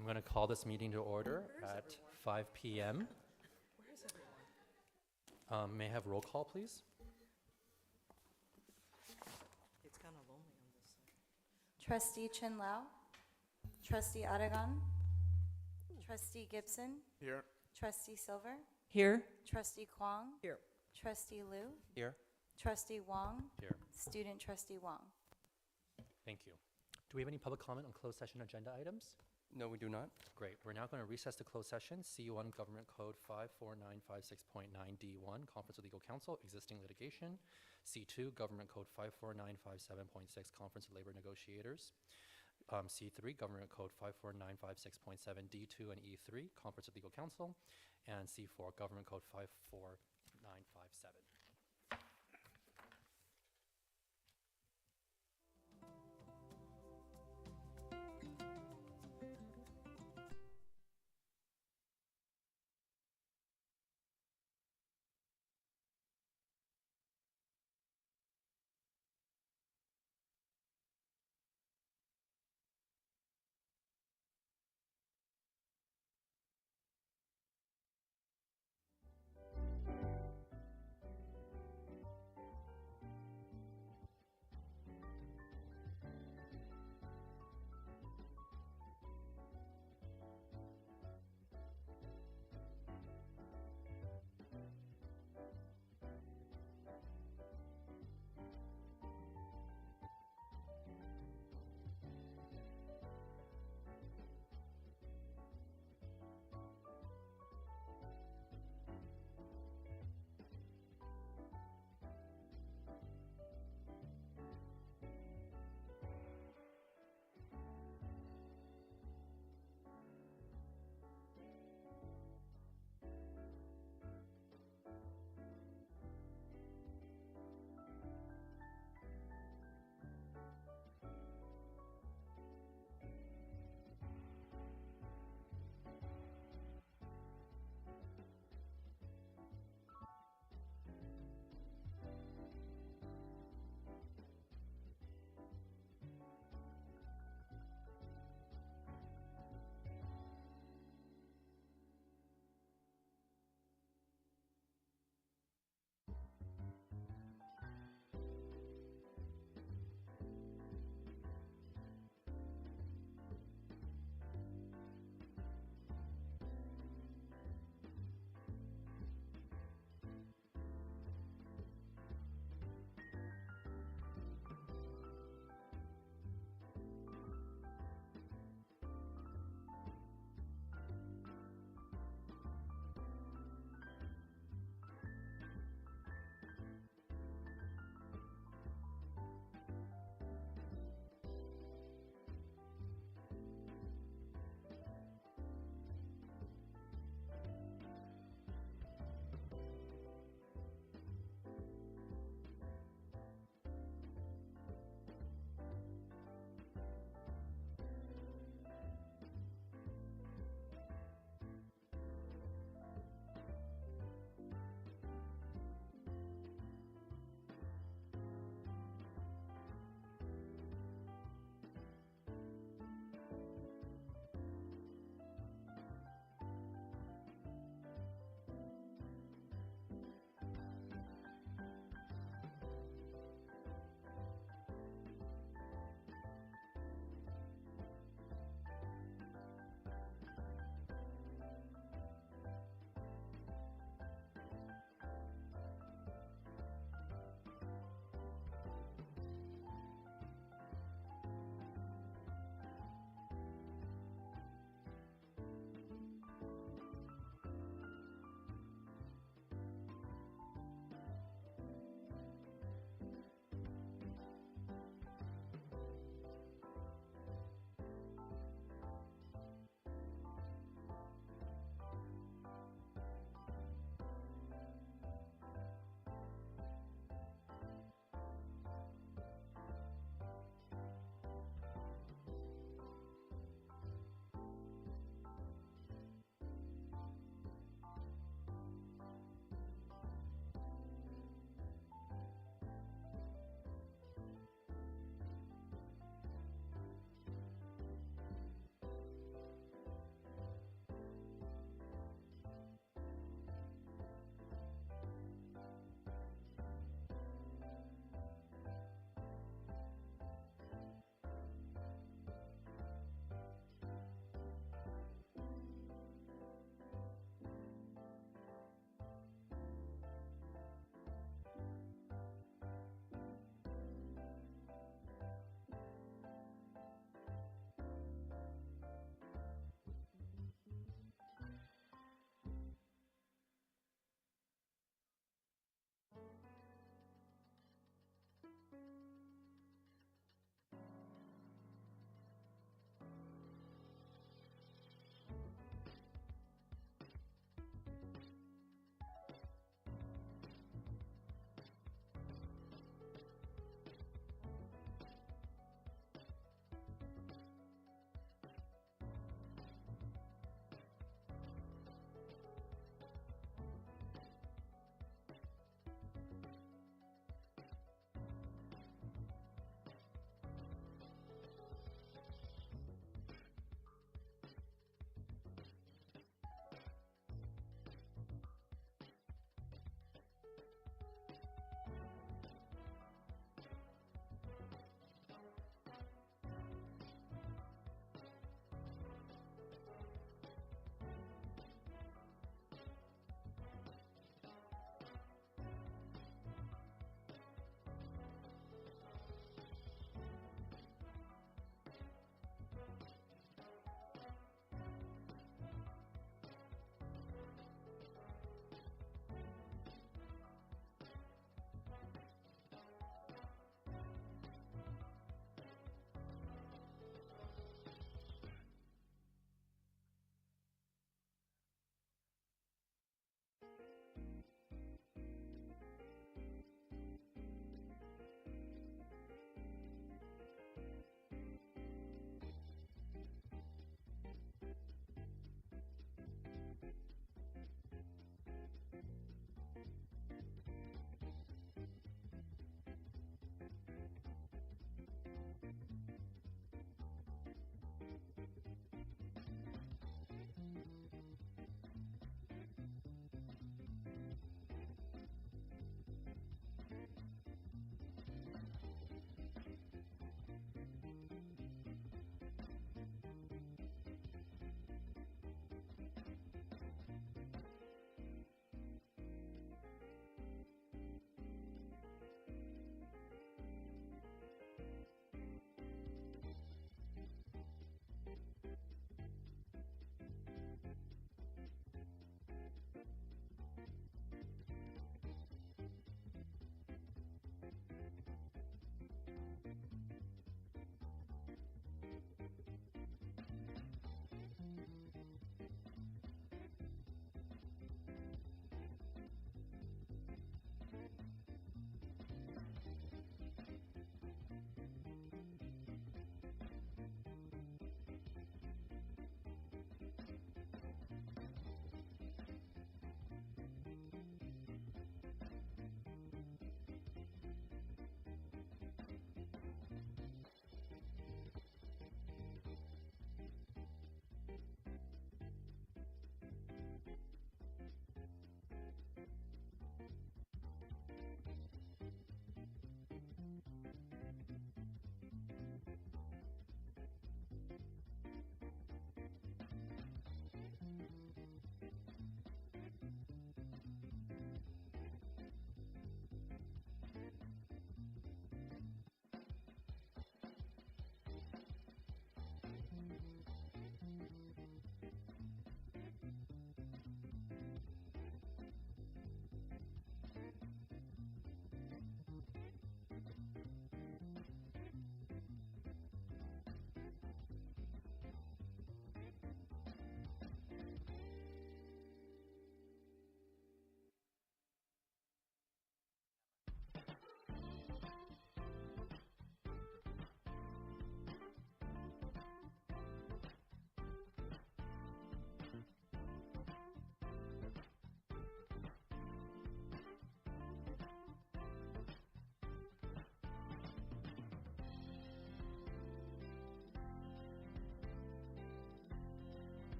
I'm going to call this meeting to order at 5 p.m. Where's everyone? May I have roll call, please? It's kind of lonely on this side. Trustee Chin Lau, Trustee Aragon, Trustee Gibson, Here. Trustee Silver, Here. Trustee Kwong, Here. Trustee Liu, Here. Trustee Wong, Here. Student Trustee Wong. Thank you. Do we have any public comment on closed session agenda items? No, we do not. Great. We're now going to recess to closed session. C1 Government Code 54956.9D1, Conference with Legal Counsel, existing litigation. C2 Government Code 54957.6, Conference with Labor Negotiators. C3 Government Code 54956.7D2 and E3, Conference with Legal Counsel. And C4 Government Code 54957.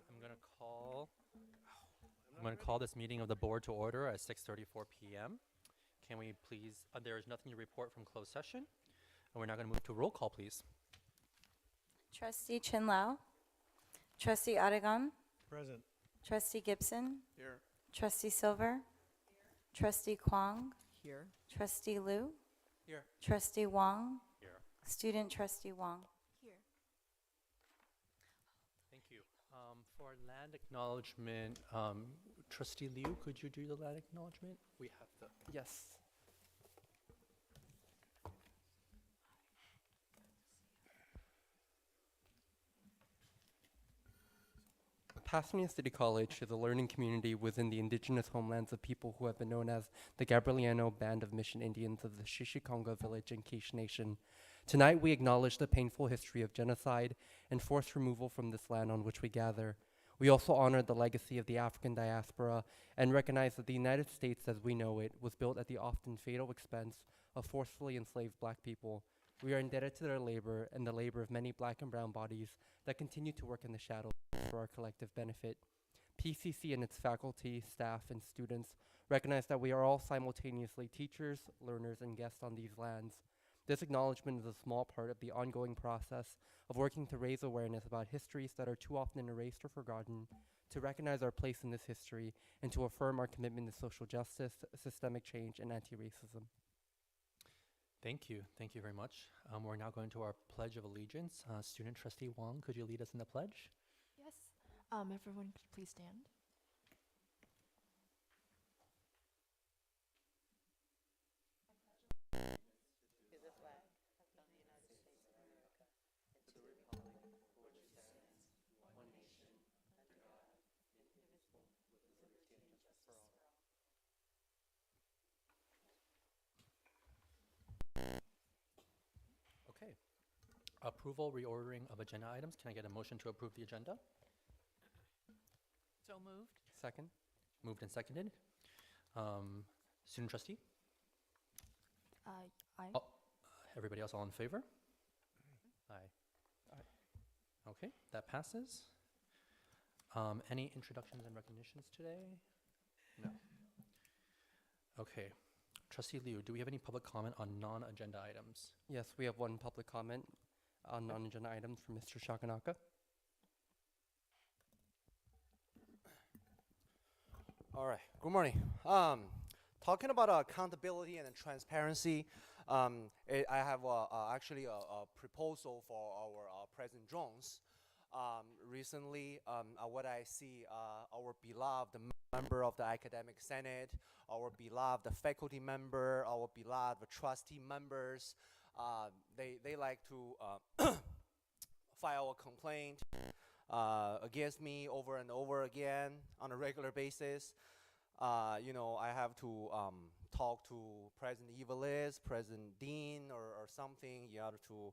I'm going to call this meeting of the board to order at 6:34 p.m. Can we please, there is nothing to report from closed session, and we're now going to move to roll call, please. Trustee Chin Lau. Trustee Aragon. Present. Trustee Gibson. Here. Trustee Silver. Trustee Kwong. Here. Trustee Liu. Here. Trustee Wong. Here. Student Trustee Wong. Here. Thank you. For land acknowledgement, Trustee Liu, could you do the land acknowledgement? We have the. Yes. Pasadena City College is a learning community within the indigenous homelands of people who have been known as the Gabrieliano Band of Mission Indians of the Shishikonga Village and Quiche Nation. Tonight we acknowledge the painful history of genocide and forced removal from this land on which we gather. We also honor the legacy of the African diaspora and recognize that the United States as we know it was built at the often fatal expense of forcefully enslaved Black people. We are indebted to their labor and the labor of many Black and brown bodies that continue to work in the shadows for our collective benefit. PCC and its faculty, staff, and students recognize that we are all simultaneously teachers, learners, and guests on these lands. This acknowledgement is a small part of the ongoing process of working to raise awareness about histories that are too often erased or forgotten, to recognize our place in this history, and to affirm our commitment to social justice, systemic change, and anti-racism. Thank you. Thank you very much. We're now going to our Pledge of Allegiance. Student Trustee Wong, could you lead us in the pledge? Yes. Everyone, could please stand. Okay. Approval, reordering of agenda items. Can I get a motion to approve the agenda? So moved. Second? Moved and seconded. Student Trustee? Aye. Oh, everybody else all in favor? Aye. Okay, that passes. Any introductions and recognitions today? No. Okay. Trustee Liu, do we have any public comment on non-agenda items? Yes, we have one public comment on non-agenda items from Mr. Shakanaka. All right. Good morning. Talking about accountability and transparency, I have actually a proposal for our President Jones. Recently, what I see, our beloved member of the Academic Senate, our beloved faculty member, our beloved trustee members, they like to file a complaint against me over and over again on a regular basis. I have to talk to President Evelis, President Dean, or something in order to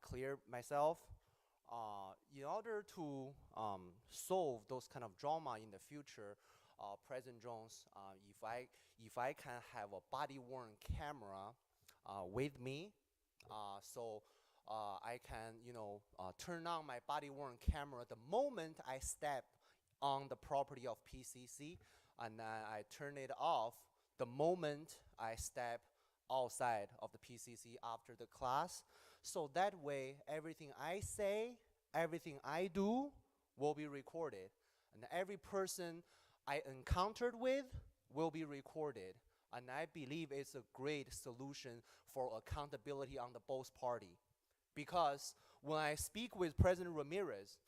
clear myself. In order to solve those kind of drama in the future, President Jones, if I can have a body-worn camera with me, so I can, turn on my body-worn camera the moment I step on the property of PCC, and then I turn it off the moment I step outside of the PCC after the class. So that way, everything I say, everything I do will be recorded. And every person I encountered with will be recorded. And I believe it's a great solution for accountability on the both party. Because when I speak with President Ramirez,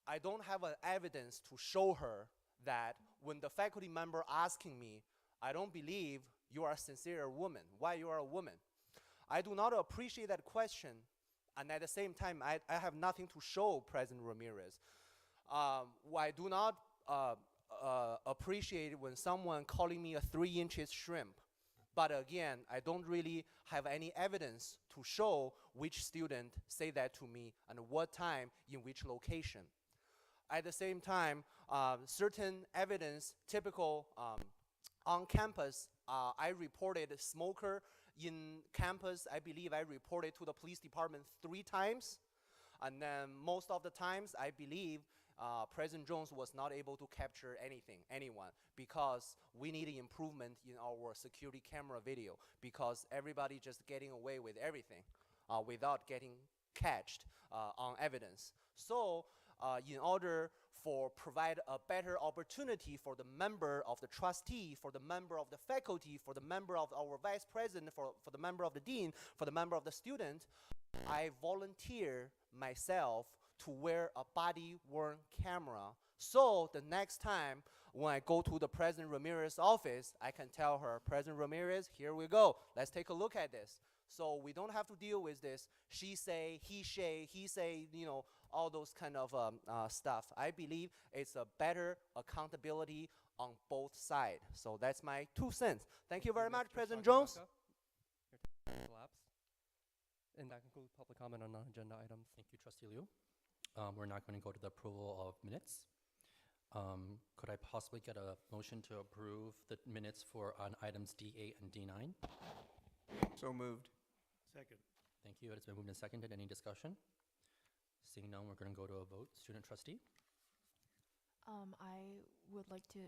I don't have an evidence to show her that when the faculty member asking me, I don't believe you are a sincere woman, why you are a woman. I do not appreciate that question, and at the same time, I have nothing to show President Ramirez. I do not appreciate when someone calling me a 3-inch shrimp. But again, I don't really have any evidence to show which student say that to me and what time in which location. At the same time, certain evidence, typical on campus, I reported smoker in campus. I believe I reported to the police department 3 times. And then most of the times, I believe President Jones was not able to capture anyone, because we need an improvement in our security camera video, because everybody just getting away with everything without getting catched on evidence. So in order for provide a better opportunity for the member of the trustee, for the member of the faculty, for the member of our vice president, for the member of the dean, for the member of the student, I volunteer myself to wear a body-worn camera. So the next time when I go to the President Ramirez's office, I can tell her, President Ramirez, here we go. Let's take a look at this. So we don't have to deal with this she say, he say, you know, all those kind of stuff. I believe it's a better accountability on both sides. So that's my 2 cents. Thank you very much, President Jones. Your time elapsed. And that concludes public comment on non-agenda items. Thank you, Trustee Liu. We're not going to go to the approval of minutes. Could I possibly get a motion to approve the minutes for on items D8 and D9? So moved. Second. Thank you. It's been moved and seconded. Any discussion? Seeing none, we're going to go to a vote. Student trustee? I would like to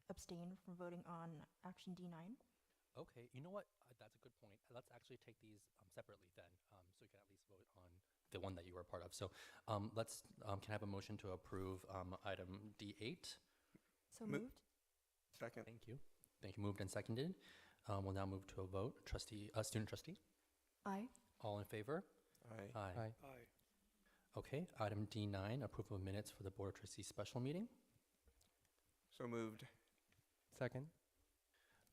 abstain from voting on action D9. Okay, you know what? That's a good point. Let's actually take these separately then, so you can at least vote on the one that you were a part of. So can I have a motion to approve item D8? So Mo- moved. Second. Thank you. Thank you. Moved and seconded. We'll now move to a vote. Student trustee? Aye. All in favor? Aye. Aye. Aye. Okay, item D9, approval of minutes for the Board of Trustees special meeting. So moved. Second.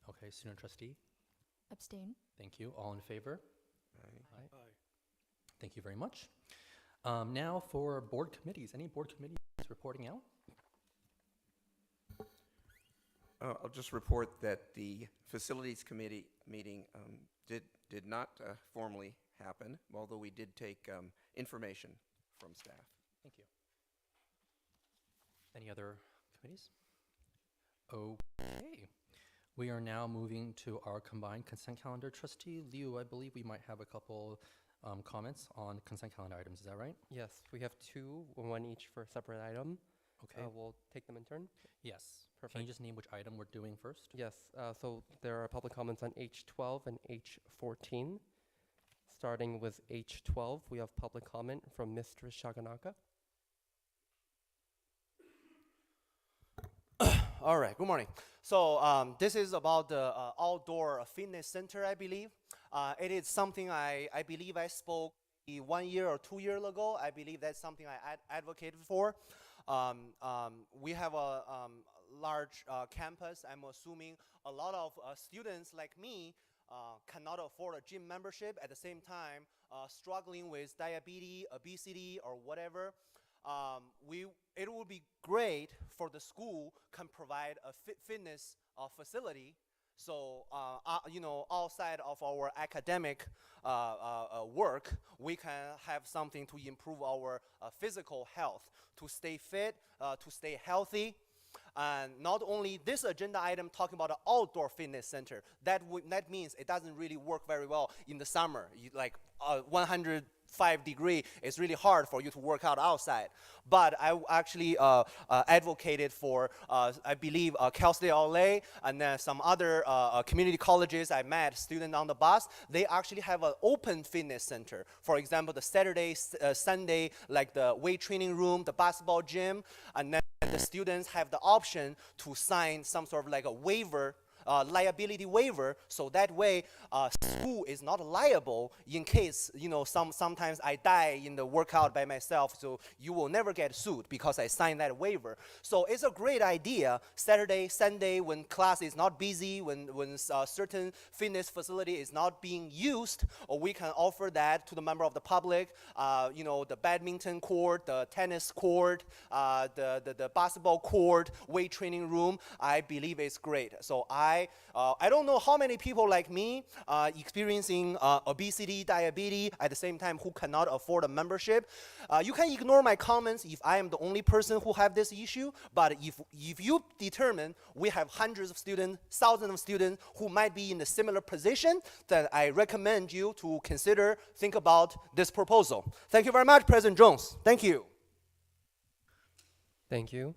Okay, student trustee? Abstain. Thank you. All in favor? Aye. Aye. Aye. Thank you very much. Now for board committees. Any board committees reporting out? I'll just report that the Facilities Committee meeting did not formally happen, although we did take information from staff. Thank you. Any other committees? Okay. We are now moving to our combined consent calendar. Trustee Liu, I believe we might have a couple comments on consent calendar items. Is that right? Yes, we have two, one each for a separate item. Okay. We'll take them in turn. Yes. Can Perfect. you just name which item we're doing first? Yes, so there are public comments on H12 and H14. Starting with H12, we have public comment from Mr. Shaganaka. All right, good morning. So this is about the outdoor fitness center, I believe. It is something I believe I spoke 1 year or 2 years ago. I believe that's something I advocated for. We have a large campus. I'm assuming a lot of students like me cannot afford a gym membership, at the same time struggling with diabetes, obesity, or whatever. It would be great for the school can provide a fitness facility. So, you know, outside of our academic work, we can have something to improve our physical health, to stay fit, to stay healthy. And not only this agenda item talking about an outdoor fitness center, that means it doesn't really work very well in the summer. Like 105 degree, it's really hard for you to work out outside. But I actually advocated for, I believe, Cal State LA and then some other community colleges. I met students on the bus. They actually have an open fitness center. For example, the Saturday, Sunday, like the weight training room, the basketball gym, and then the students have the option to sign some sort of like a waiver, liability waiver, so that way school is not liable in case, you know, sometimes I die in the workout by myself, so you will never get sued because I signed that waiver. So it's a great idea. Saturday, Sunday, when class is not busy, when certain fitness facility is not being used, or we can offer that to the member of the public. You know, the badminton court, the tennis court, the basketball court, weight training room. I believe it's great. So I don't know how many people like me experiencing obesity, diabetes, at the same time who cannot afford a membership. You can ignore my comments if I am the only person who have this issue, but if you determine we have hundreds of students, thousands of students who might be in a similar position, then I recommend you to think about this proposal. Thank you very much, President Jones. Thank you. Thank you.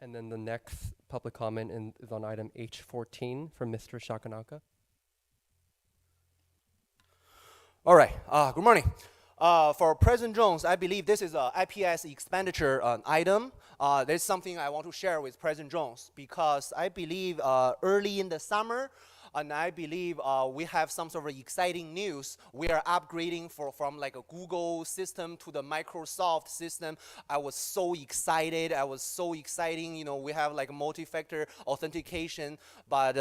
And then the next public comment is on item H14 from Mr. Shakanaka. All right. Good morning. For President Jones, I believe this is a IPS expenditure item. There's something I want to share with President Jones because I believe early in the summer, and I believe we have some sort of exciting news. We are upgrading from like a Google system to the Microsoft system. I was so excited. You know, we have like multi-factor authentication, but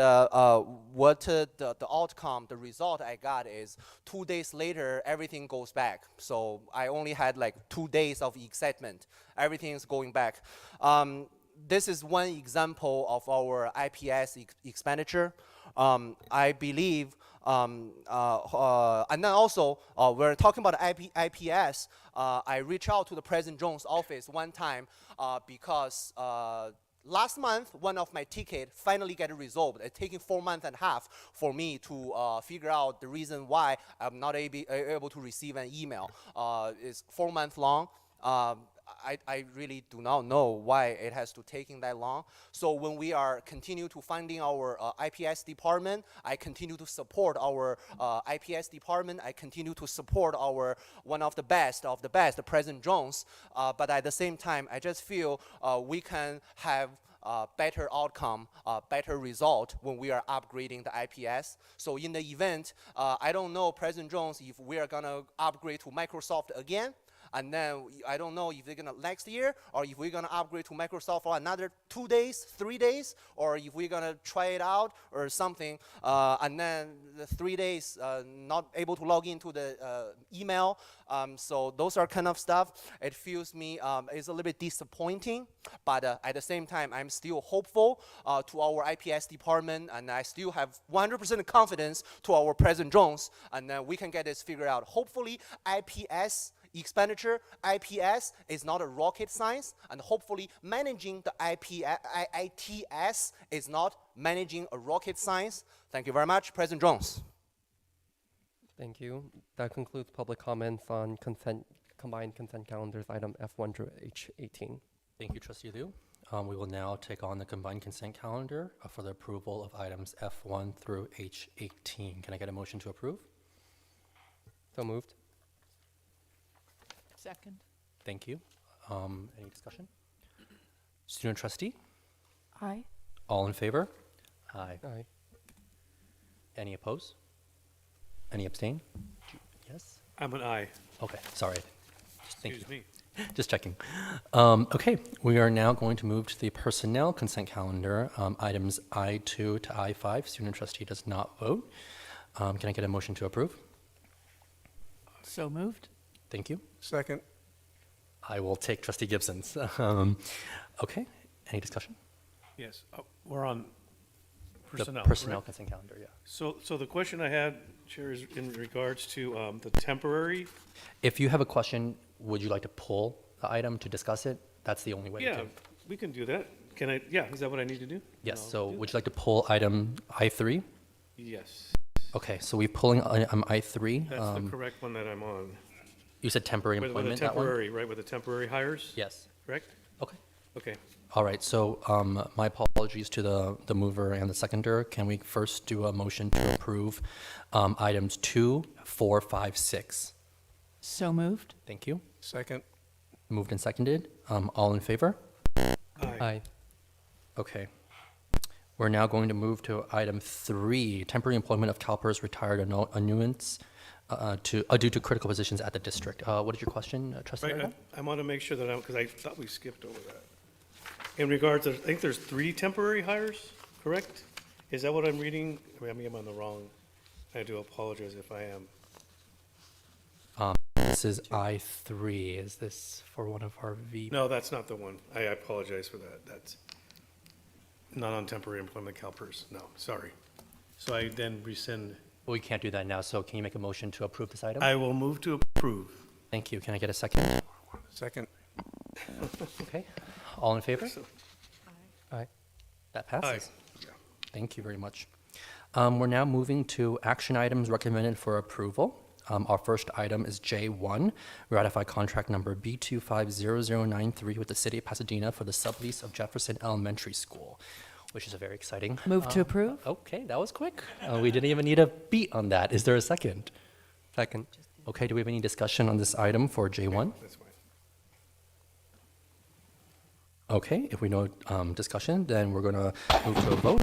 what the outcome, the result I got is 2 days later, everything goes back. So I only had like 2 days of excitement. Everything is going back. This is one example of our IPS expenditure. I believe, and then also, we're talking about IPS. I reached out to the President Jones' office one time because last month, one of my tickets finally got resolved. It's taking 4.5 months for me to figure out the reason why I'm not able to receive an email. It's 4 months long. I really do not know why it has to taking that long. So when we are continue to funding our IPS department, I continue to support our IPS department. I continue to support our one of the best, the President Jones. But at the same time, I just feel we can have better outcome, better result when we are upgrading the IPS. So in the event, I don't know, President Jones, if we are gonna upgrade to Microsoft again. And then I don't know if they're gonna next year, or if we're gonna upgrade to Microsoft for another 2 days, 3 days, or if we're gonna try it out or something. And then the 3 days not able to log into the email. So those are kind of stuff. It feels me is a little bit disappointing, but at the same time, I'm still hopeful to our IPS department, and I still have 100% confidence to our President Jones, and then we can get this figured out. Hopefully, IPS expenditure, IPS is not a rocket science, and hopefully managing the ITS is not managing a rocket science. Thank you very much, President Jones. Thank you. That concludes public comments on combined consent calendars item F1 through H18. Thank you, Trustee Liu. We will now take on the combined consent calendar for the approval of items F1 through H18. Can I get a motion to approve? So moved. Second. Thank you. Any discussion? Student trustee? Aye. All in favor? Aye. Aye. Any opposed? Any abstain? Yes? I'm an aye. Okay, sorry. Thank you. Excuse me. Just checking. Okay, we are now going to move to the personnel consent calendar. Items I2 to I5. Student trustee does not vote. Can I get a motion to approve? So moved. Thank you. Second. I will take trustee Gibson's. Okay, any discussion? Yes, we're on personnel. The personnel right? consent calendar, yeah. So the question I had, Chair, is in regards to the temporary. If you have a question, would you like to pull the item to discuss it? That's the only way to Yeah, do it. we can do that. Can I? Yeah, is that what I need to do? Yes, I'll so do would you like to pull item I3? that. Yes, Okay, so we're pulling item I3. that's the correct one that I'm on. You said temporary With the employment, that one? temporary, right? With the temporary hires. Yes. Correct. Okay. Okay. All right, so my apologies to the mover and the seconder. Can we first do a motion to approve items 2, 4, 5, 6? So moved. Thank you. Second. Moved and seconded. All in favor? Aye. Aye. Okay. We're now going to move to item 3, temporary employment of CalPERS retired annuitants due to critical positions at the district. What is your question, Trustee Right. Aragón? I want to make sure that because I thought we skipped over that. In regards to, I think there's 3 temporary hires, correct? Is that what I'm reading? I mean, I'm on the wrong. I do apologize if I am. This is I3. Is this for one of our V? No, that's not the one. I apologize for that. That's not on temporary employment CalPERS. No, sorry. So I then rescind. Well, we can't do that now, so can you make a motion to approve this item? I will move to approve. Thank you. Can I get a second? Second. Okay. All in favor? Aye. That passes. Yeah. Thank you very much. We're now moving to action items recommended for approval. Our first item is J1, ratify contract number B250093 with the City of Pasadena for the sublease of Jefferson Elementary School, which is a very exciting. Move to approve? Okay, that was quick. We didn't even need a beat on that. Is there a second? Second. Okay, do we have any discussion on this item for J1? That's fine. Okay, if we no discussion, then we're going to move to a vote.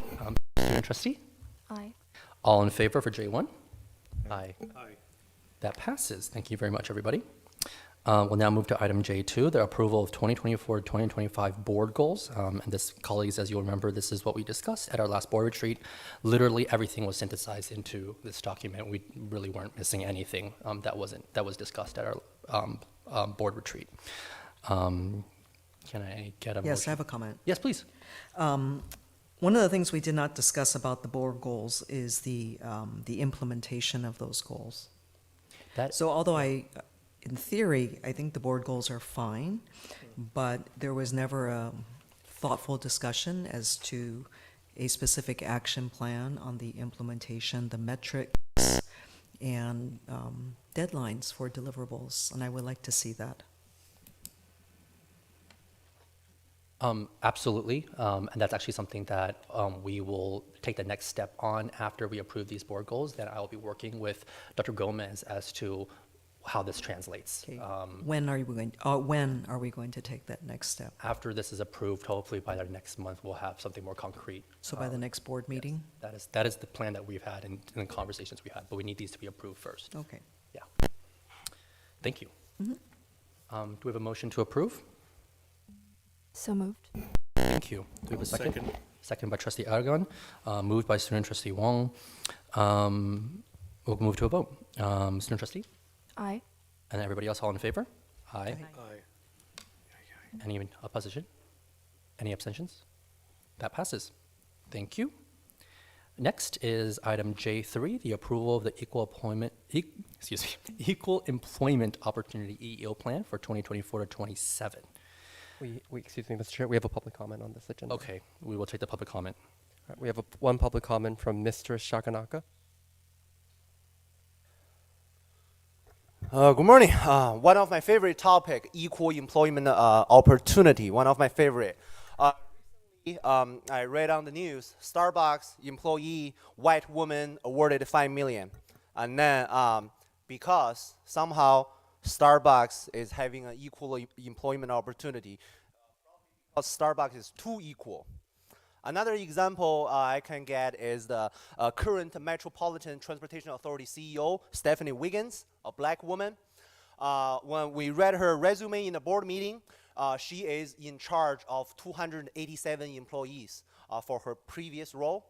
Student trustee? Aye. All in favor for J1? Aye. Aye. That passes. Thank you very much, everybody. We'll now move to item J2, the approval of 2024-2025 board goals. And this, colleagues, as you'll remember, this is what we discussed at our last board retreat. Literally everything was synthesized into this document. We really weren't missing anything that was discussed at our board retreat. Can I get a motion? Yes, I have a comment. Yes, please. One of the things we did not discuss about the board goals is the implementation of those goals. That, So although in theory, I think the board goals are fine, but there was never a thoughtful discussion as to a specific action plan on the implementation, the metrics, and deadlines for deliverables, and I would like to see that. Absolutely, and that's actually something that we will take the next step on after we approve these board goals. Then I will be working with Dr. Gomez as to how this translates. Okay. When are we going to take that next step? After this is approved, hopefully by the next month, we'll have something more concrete. So by the next board meeting? That is the plan that we've had in the conversations we had, but we need these to be approved first. Okay. Thank you. Mhm. Do we have a motion to approve? So moved. Thank you. Do we have a second? Second by Trustee Aragon, moved by Student Trustee Wong. We'll move to a vote. Student Trustee? Aye. And everybody else, all in favor? Aye. Aye. Any opposition? Any abstentions? That passes. Thank you. Next is item J3, the approval of the Equal Employment Opportunity EEO Plan for 2024 to 27. Excuse me, Mr. Chair, we have a public comment on this agenda. Okay, we will take the public comment. All right, we have one public comment from Mr. Shakanaka. Good morning. One of my favorite topic, equal employment opportunity. One of my favorite. Recently, I read on the news, Starbucks employee, white woman awarded $5 million. And then because somehow Starbucks is having an equal employment opportunity, Starbucks is too equal. Another example I can get is the current Metropolitan Transportation Authority CEO, Stephanie Wiggins, a black woman. When we read her resume in the board meeting, she is in charge of 287 employees for her previous role.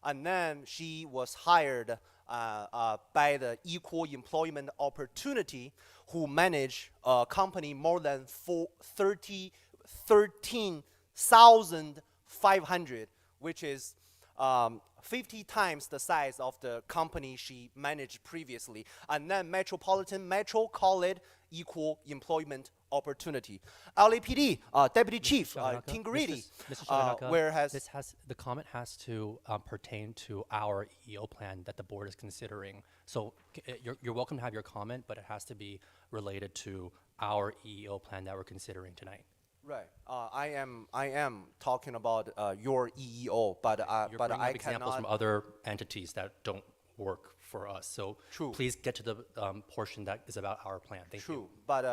And then she was hired by the Equal Employment Opportunity, who manage a company more than 13,500, which is 50 times the size of the company she managed previously. And then Metro call it Equal Employment Opportunity. LAPD, Deputy Chief Tingariti, whereas the comment has to pertain to our EEO plan that the board is considering. So you're welcome to have your comment, but it has to be related to our EEO plan that we're considering tonight. Right. I am talking about your EEO, but You're but bringing I up examples cannot. from other entities that don't work for us. So True. please get to the portion that is about our plan. Thank you. True, but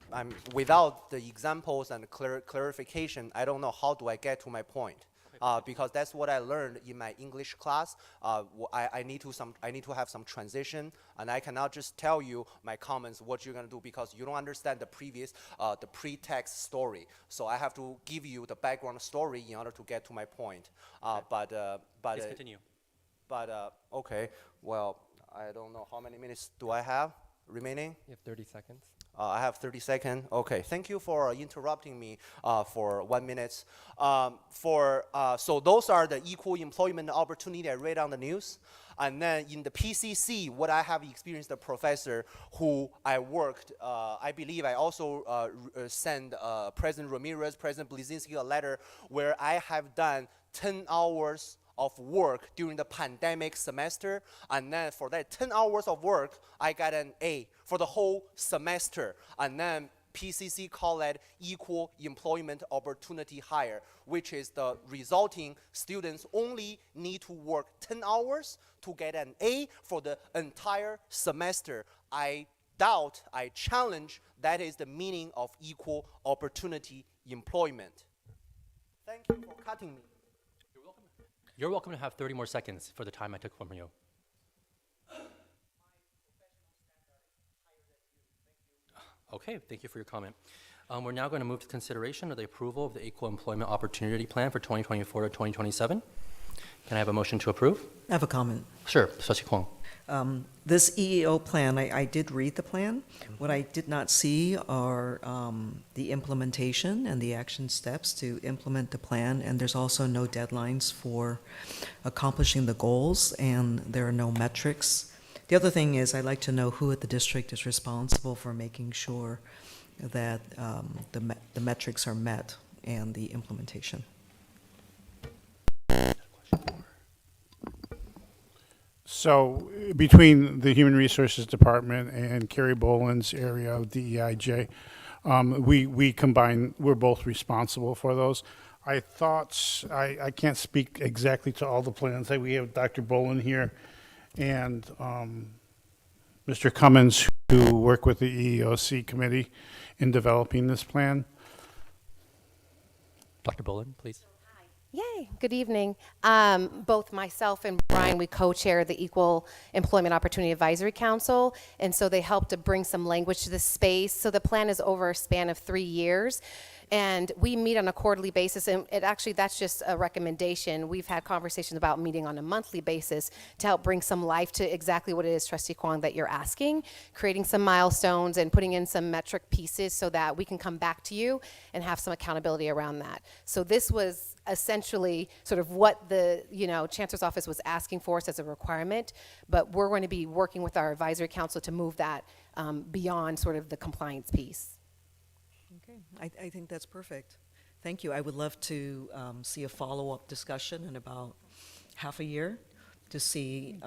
I'm without the examples and clarification, I don't know how do I get to my point. Because that's what I learned in my English class. I need to have some transition, and I cannot just tell you my comments what you're gonna do because you don't understand the pretext story. So I have to give you the background story in order to get to my point. But Please continue. Okay. Well, I don't know how many minutes do I have remaining. You have 30 seconds. I have 30 seconds. Okay, thank you for interrupting me for 1 minute. So those are the equal employment opportunity I read on the news. And then in the PCC, what I have experienced, the professor who I worked, I believe I also sent President Ramirez, President Blazinski a letter where I have done 10 hours of work during the pandemic semester, and then for that 10 hours of work, I got an A for the whole semester. And then PCC call it equal employment opportunity hire, which is the resulting students only need to work 10 hours to get an A for the entire semester. I doubt, I challenge, that is the meaning of equal opportunity employment. Thank you for cutting me. You're welcome to have 30 more seconds for the time I took from you. Okay, thank you for your comment. We're now going to move to consideration of the approval of the Equal Employment Opportunity Plan for 2024 to 2027. Can I have a motion to approve? I have a comment. Sure, Trustee Kwong. This EEO plan, I did read the plan. What I did not see are the implementation and the action steps to implement the plan, and there's also no deadlines for accomplishing the goals, and there are no metrics. The other thing is I'd like to know who at the district is responsible for making sure that the metrics are met and the implementation. So between the Human Resources Department and Carrie Boland's area of DEIJ, we combine, we're both responsible for those. I thought, I can't speak exactly to all the plans. We have Dr. Boland here and Mr. Cummins, who work with the EEOC committee in developing this plan. Dr. Boland, please. Yay, good evening. Both myself and Brian, we co-chair the Equal Employment Opportunity Advisory Council, and so they helped to bring some language to this space. So the plan is over a span of 3 years, and we meet on a quarterly basis, and that's just a recommendation. We've had conversations about meeting on a monthly basis to help bring some life to exactly what it is, Trustee Kwong, that you're asking, creating some milestones and putting in some metric pieces so that we can come back to you and have some accountability around that. So this was essentially sort of what the Chancellor's Office was asking for us as a requirement, but we're going to be working with our advisory council to move that beyond sort of the compliance piece. Okay, I think that's perfect. Thank you. I would love to see a follow-up discussion in about half a year to see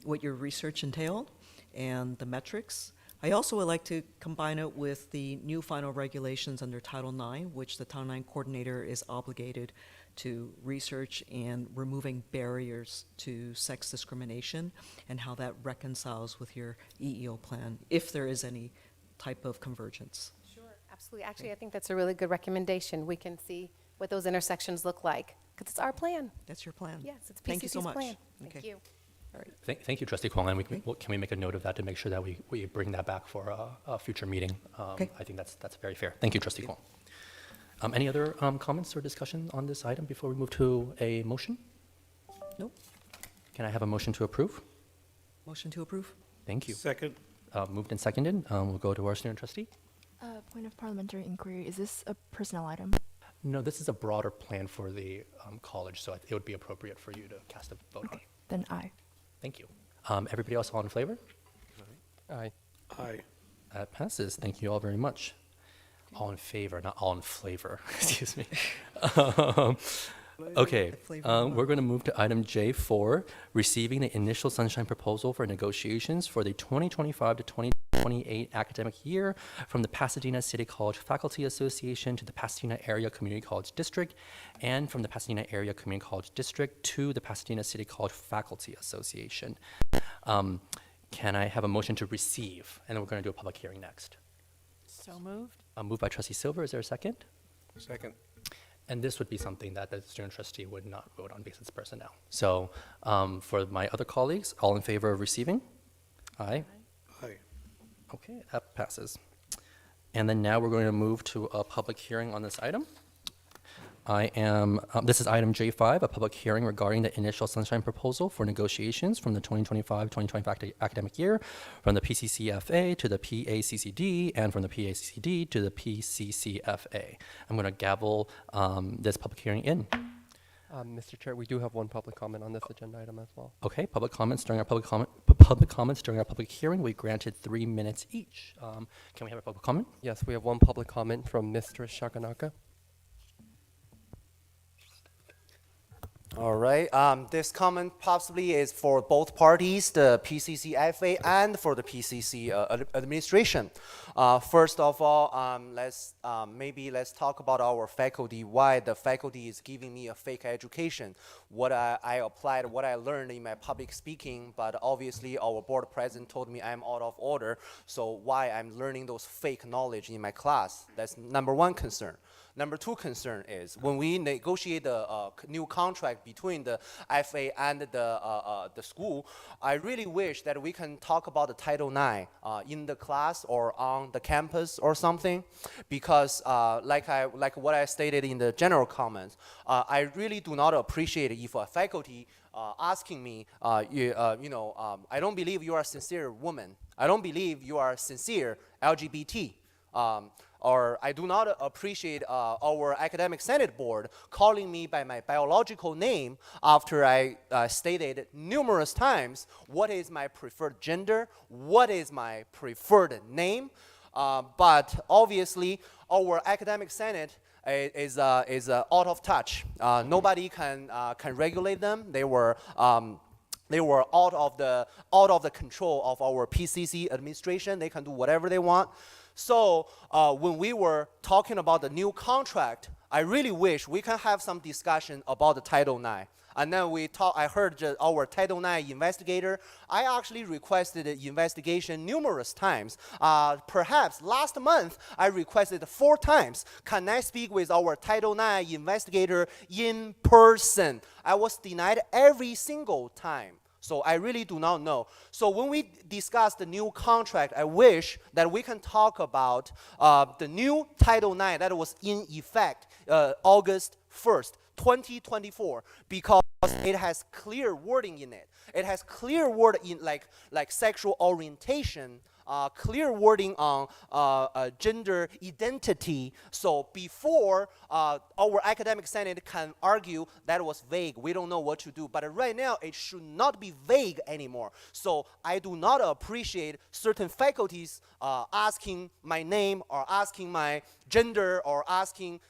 what your research entailed and the metrics. I also would like to combine it with the new final regulations under Title IX, which the Title IX coordinator is obligated to research and removing barriers to sex discrimination and how that reconciles with your EEO plan, if there is any type of convergence. Sure, absolutely. Actually, I think that's a really good recommendation. We can see what those intersections look like, because it's our plan. That's your plan. Yes, it's PCC's Thank you so much. plan. Okay. Thank you. All right. Thank you, Trustee Kwong. And can we make a note of that to make sure that we bring that back for a future meeting? Okay. I think that's very fair. Thank you, Trustee Kwong. Any other comments or discussion on this item before we move to a motion? Nope. Can I have a motion to approve? Motion to approve? Thank you. Second. Moved and seconded. We'll go to our student trustee. Point of parliamentary inquiry. Is this a personnel item? No, this is a broader plan for the college, so it would be appropriate for you to cast a vote on it. Then aye. Thank you. Everybody else all in favor? Aye. Aye. That passes. Thank you all very much. All in favor, not all in flavor. Excuse me. Okay, we're going to move to item J4, receiving the initial sunshine proposal for negotiations for the 2025 to 2028 academic year from the Pasadena City College Faculty Association to the Pasadena Area Community College District, and from the Pasadena Area Community College District to the Pasadena City College Faculty Association. Can I have a motion to receive? And then we're going to do a public hearing next. So moved. Moved by Trustee Silver. Is there a second? Second. And this would be something that the student trustee would not vote on because it's personnel. So for my other colleagues, all in favor of receiving? Aye. Aye. Okay, that passes. And then now we're going to move to a public hearing on this item. This is item J5, a public hearing regarding the initial sunshine proposal for negotiations from the 2025-2025 academic year from the PCCFA to the PACCD and from the PACCD to the PCCFA. I'm going to gavel this public hearing in. Mr. Chair, we do have one public comment on this agenda item as well. Okay, public comments during our public hearing. We granted 3 minutes each. Can we have a public comment? Yes, we have one public comment from Mr. Shaganaka. All right. This comment possibly is for both parties, the PCCFA and for the PCC administration. First of all, let's talk about our faculty. Why the faculty is giving me a fake education? What I applied, what I learned in my public speaking, but obviously our board president told me I'm out of order. So why I'm learning those fake knowledge in my class? That's number one concern. Number two concern is when we negotiate the new contract between the FA and the school, I really wish that we can talk about the Title IX in the class or on the campus or something, because like what I stated in the general comments, I really do not appreciate if a faculty asking me, I don't believe you are a sincere woman. I don't believe you are sincere LGBT. Or I do not appreciate our academic senate board calling me by my biological name after I stated numerous times what is my preferred gender, what is my preferred name. But obviously, our academic senate is out of touch. Nobody can regulate them. They were out of the control of our PCC administration. They can do whatever they want. So when we were talking about the new contract, I really wish we can have some discussion about the Title IX. And then I heard our Title IX investigator. I actually requested an investigation numerous times. Perhaps last month, I requested 4 times. Can I speak with our Title IX investigator in person? I was denied every single time. So I really do not know. So when we discuss the new contract, I wish that we can talk about the new Title IX that was in effect August 1st, 2024, because it has clear wording in it. It has clear word in like sexual orientation, clear wording on gender identity. So before our academic senate can argue that was vague, we don't know what to do. But right now, it should not be vague anymore. So I do not appreciate certain faculties asking my name or asking my gender or asking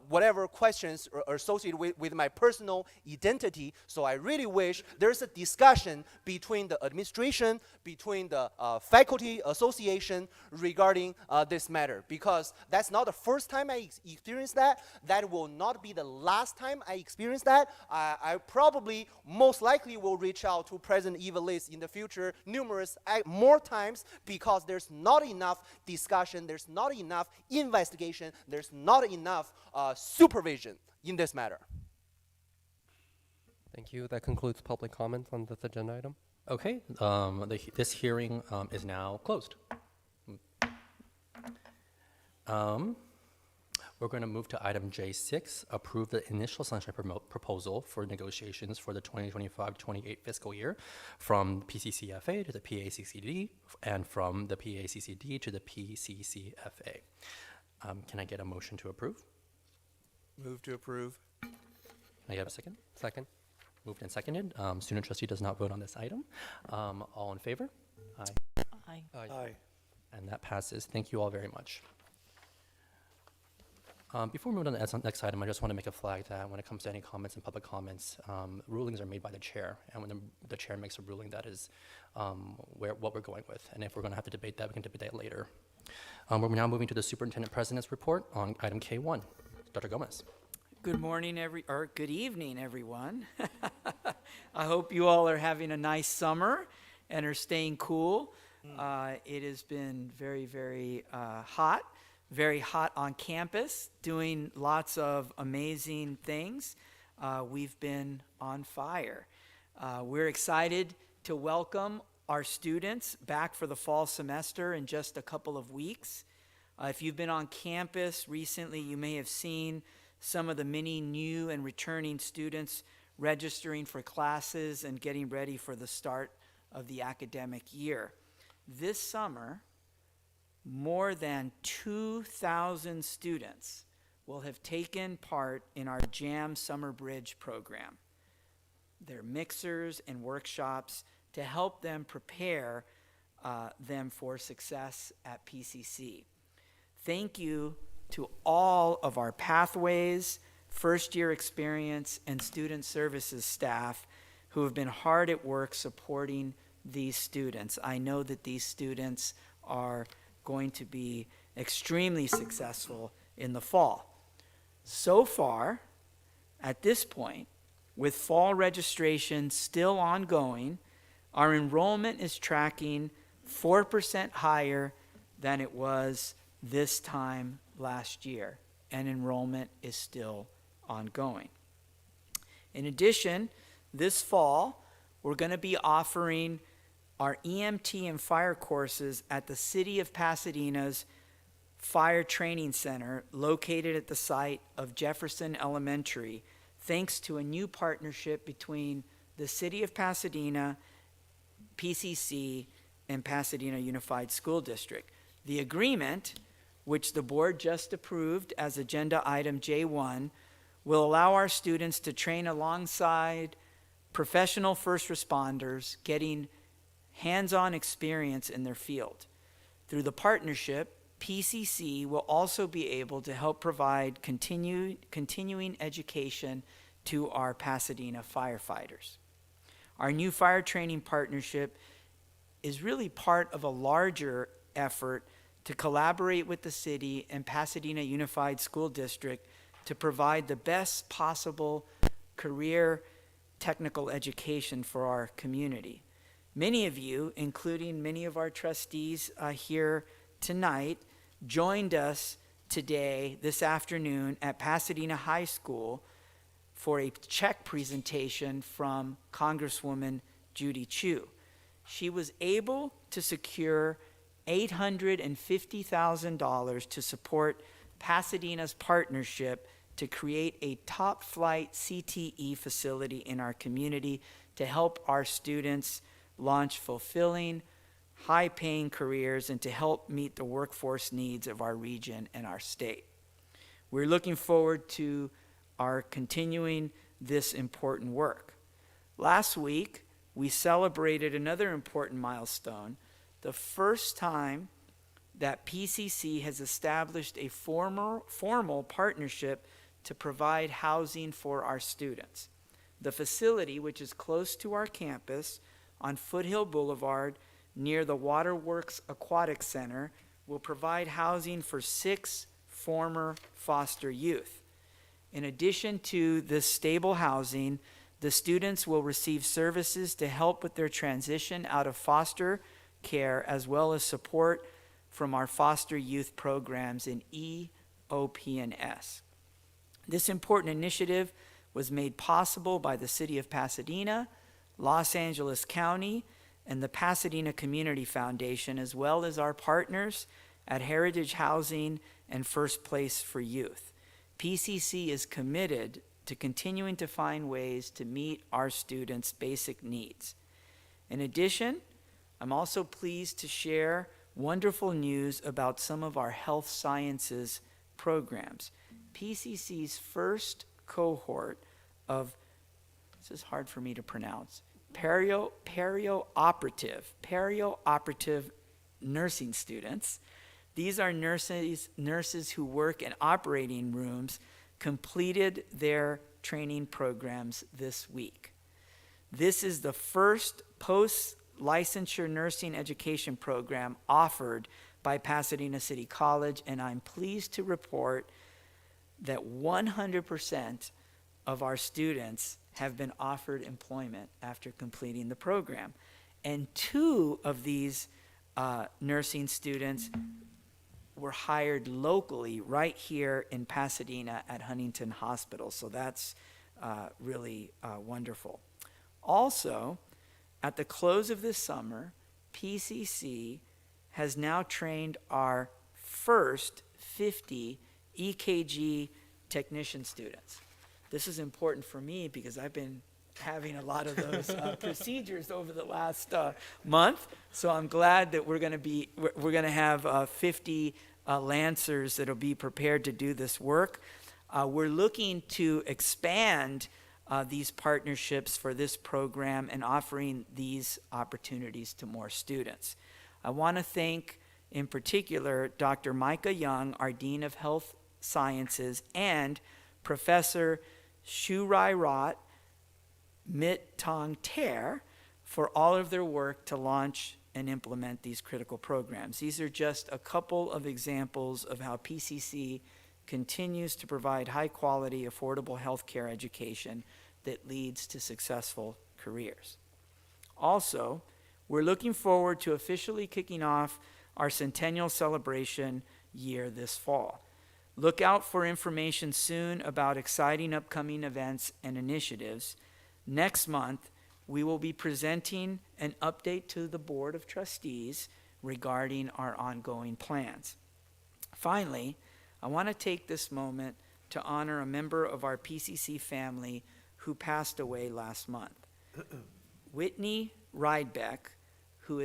whatever questions are associated with my personal identity. So I really wish there's a discussion between the administration, between the faculty association regarding this matter, because that's not the first time I experienced that. That will not be the last time I experience that. I probably most likely will reach out to President Eva Liz in the future more times, because there's not enough discussion, there's not enough investigation, there's not enough supervision in this matter. Thank you. That concludes public comments on this agenda item. Okay, this hearing is now closed. We're going to move to item J6, approve the initial sunshine proposal for negotiations for the 2025-28 fiscal year from PCCFA to the PACCD and from the PACCD to the PCCFA. Can I get a motion to approve? Move to approve. Can I have a second? Second. Moved and seconded. Student trustee does not vote on this item. All in favor? Aye. Aye. Aye. And that passes. Thank you all very much. Before we move on to the next item, I just want to make a flag that when it comes to any comments and public comments, rulings are made by the chair. And when the chair makes a ruling, that is what we're going with. And if we're going to have to debate that, we can debate that later. We're now moving to the superintendent president's report on item K1. Dr. Gomez. Good morning, or good evening, everyone. I hope you all are having a nice summer and are staying cool. It has been very, very hot on campus, doing lots of amazing things. We've been on fire. We're excited to welcome our students back for the fall semester in just a couple of weeks. If you've been on campus recently, you may have seen some of the many new and returning students registering for classes and getting ready for the start of the academic year. This summer, more than 2,000 students will have taken part in our JAM Summer Bridge program. They're mixers and workshops to help them prepare them for success at PCC. Thank you to all of our pathways, first-year experience, and student services staff who have been hard at work supporting these students. I know that these students are going to be extremely successful in the fall. So far, at this point, with fall registration still ongoing, our enrollment is tracking 4% higher than it was this time last year, and enrollment is still ongoing. In addition, this fall, we're going to be offering our EMT and fire courses at the City of Pasadena's Fire Training Center, located at the site of Jefferson Elementary, thanks to a new partnership between the City of Pasadena, PCC, and Pasadena Unified School District. The agreement, which the board just approved as agenda item J1, will allow our students to train alongside professional first responders, getting hands-on experience in their field. Through the partnership, PCC will also be able to help provide continuing education to our Pasadena firefighters. Our new fire training partnership is really part of a larger effort to collaborate with the city and Pasadena Unified School District to provide the best possible career technical education for our community. Many of you, including many of our trustees here tonight, joined us today, this afternoon, at Pasadena High School for a check presentation from Congresswoman Judy Chu. She was able to secure $850,000 to support Pasadena's partnership to create a top-flight CTE facility in our community to help our students launch fulfilling, high-paying careers and to help meet the workforce needs of our region and our state. We're looking forward to our continuing this important work. Last week, we celebrated another important milestone, the first time that PCC has established a formal partnership to provide housing for our students. The facility, which is close to our campus on Foothill Boulevard near the Waterworks Aquatic Center, will provide housing for 6 former foster youth. In addition to this stable housing, the students will receive services to help with their transition out of foster care, as well as support from our foster youth programs in E, OP, and S. This important initiative was made possible by the City of Pasadena, Los Angeles County, and the Pasadena Community Foundation, as well as our partners at Heritage Housing and First Place for Youth. PCC is committed to continuing to find ways to meet our students' basic needs. In addition, I'm also pleased to share wonderful news about some of our health sciences programs. PCC's first cohort of, this is hard for me to pronounce, perioperative nursing students. These are nurses who work in operating rooms, completed their training programs this week. This is the first post-licensure nursing education program offered by Pasadena City College, and I'm pleased to report that 100% of our students have been offered employment after completing the program. And 2 of these nursing students were hired locally right here in Pasadena at Huntington Hospital. So that's really wonderful. Also, at the close of this summer, PCC has now trained our first 50 EKG technician students. This is important for me because I've been having a lot of those procedures over the last month. So I'm glad that we're going to have 50 Lancers that'll be prepared to do this work. We're looking to expand these partnerships for this program and offering these opportunities to more students. I want to thank, in particular, Dr. Micah Young, our Dean of Health Sciences, and Professor Shurai Rot, Mit Tong Ter, for all of their work to launch and implement these critical programs. These are just a couple of examples of how PCC continues to provide high-quality, affordable healthcare education that leads to successful careers. Also, we're looking forward to officially kicking off our centennial celebration year this fall. Look out for information soon about exciting upcoming events and initiatives. Next month, we will be presenting an update to the Board of Trustees regarding our ongoing plans. Finally, I want to take this moment to honor a member of our PCC family who passed away last month. Whitney Rydbeck, who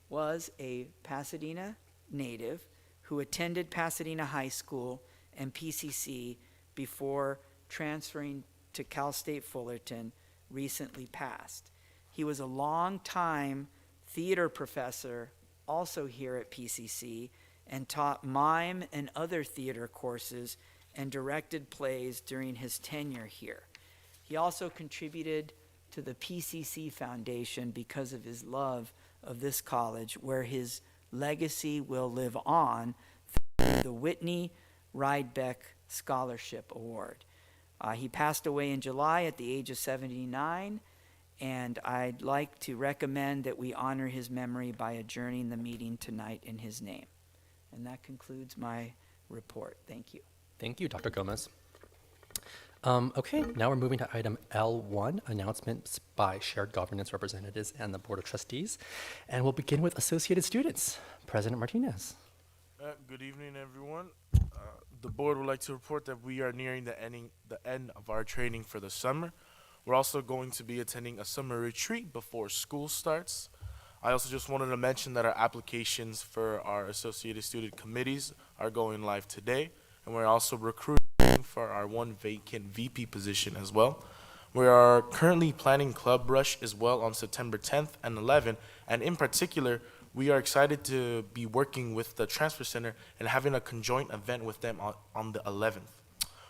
was a Pasadena native, who attended Pasadena High School and PCC before transferring to Cal State Fullerton, recently passed. He was a long-time theater professor also here at PCC and taught mime and other theater courses and directed plays during his tenure here. He also contributed to the PCC Foundation because of his love of this college, where his legacy will live on through the Whitney Rydbeck Scholarship Award. He passed away in July at the age of 79, and I'd like to recommend that we honor his memory by adjourning the meeting tonight in his name. And that concludes my report. Thank you. Thank you, Dr. Gomez. Okay, now we're moving to item L1, announcements by shared governance representatives and the Board of Trustees. And we'll begin with associated students. President Martinez. Good evening, everyone. The board would like to report that we are nearing the end of our training for the summer. We're also going to be attending a summer retreat before school starts. I also just wanted to mention that our applications for our associated student committees are going live today, and we're also recruiting for our one vacant VP position as well. We are currently planning Club Rush as well on September 10th and 11th, and in particular, we are excited to be working with the Transfer Center and having a conjoint event with them on the 11th.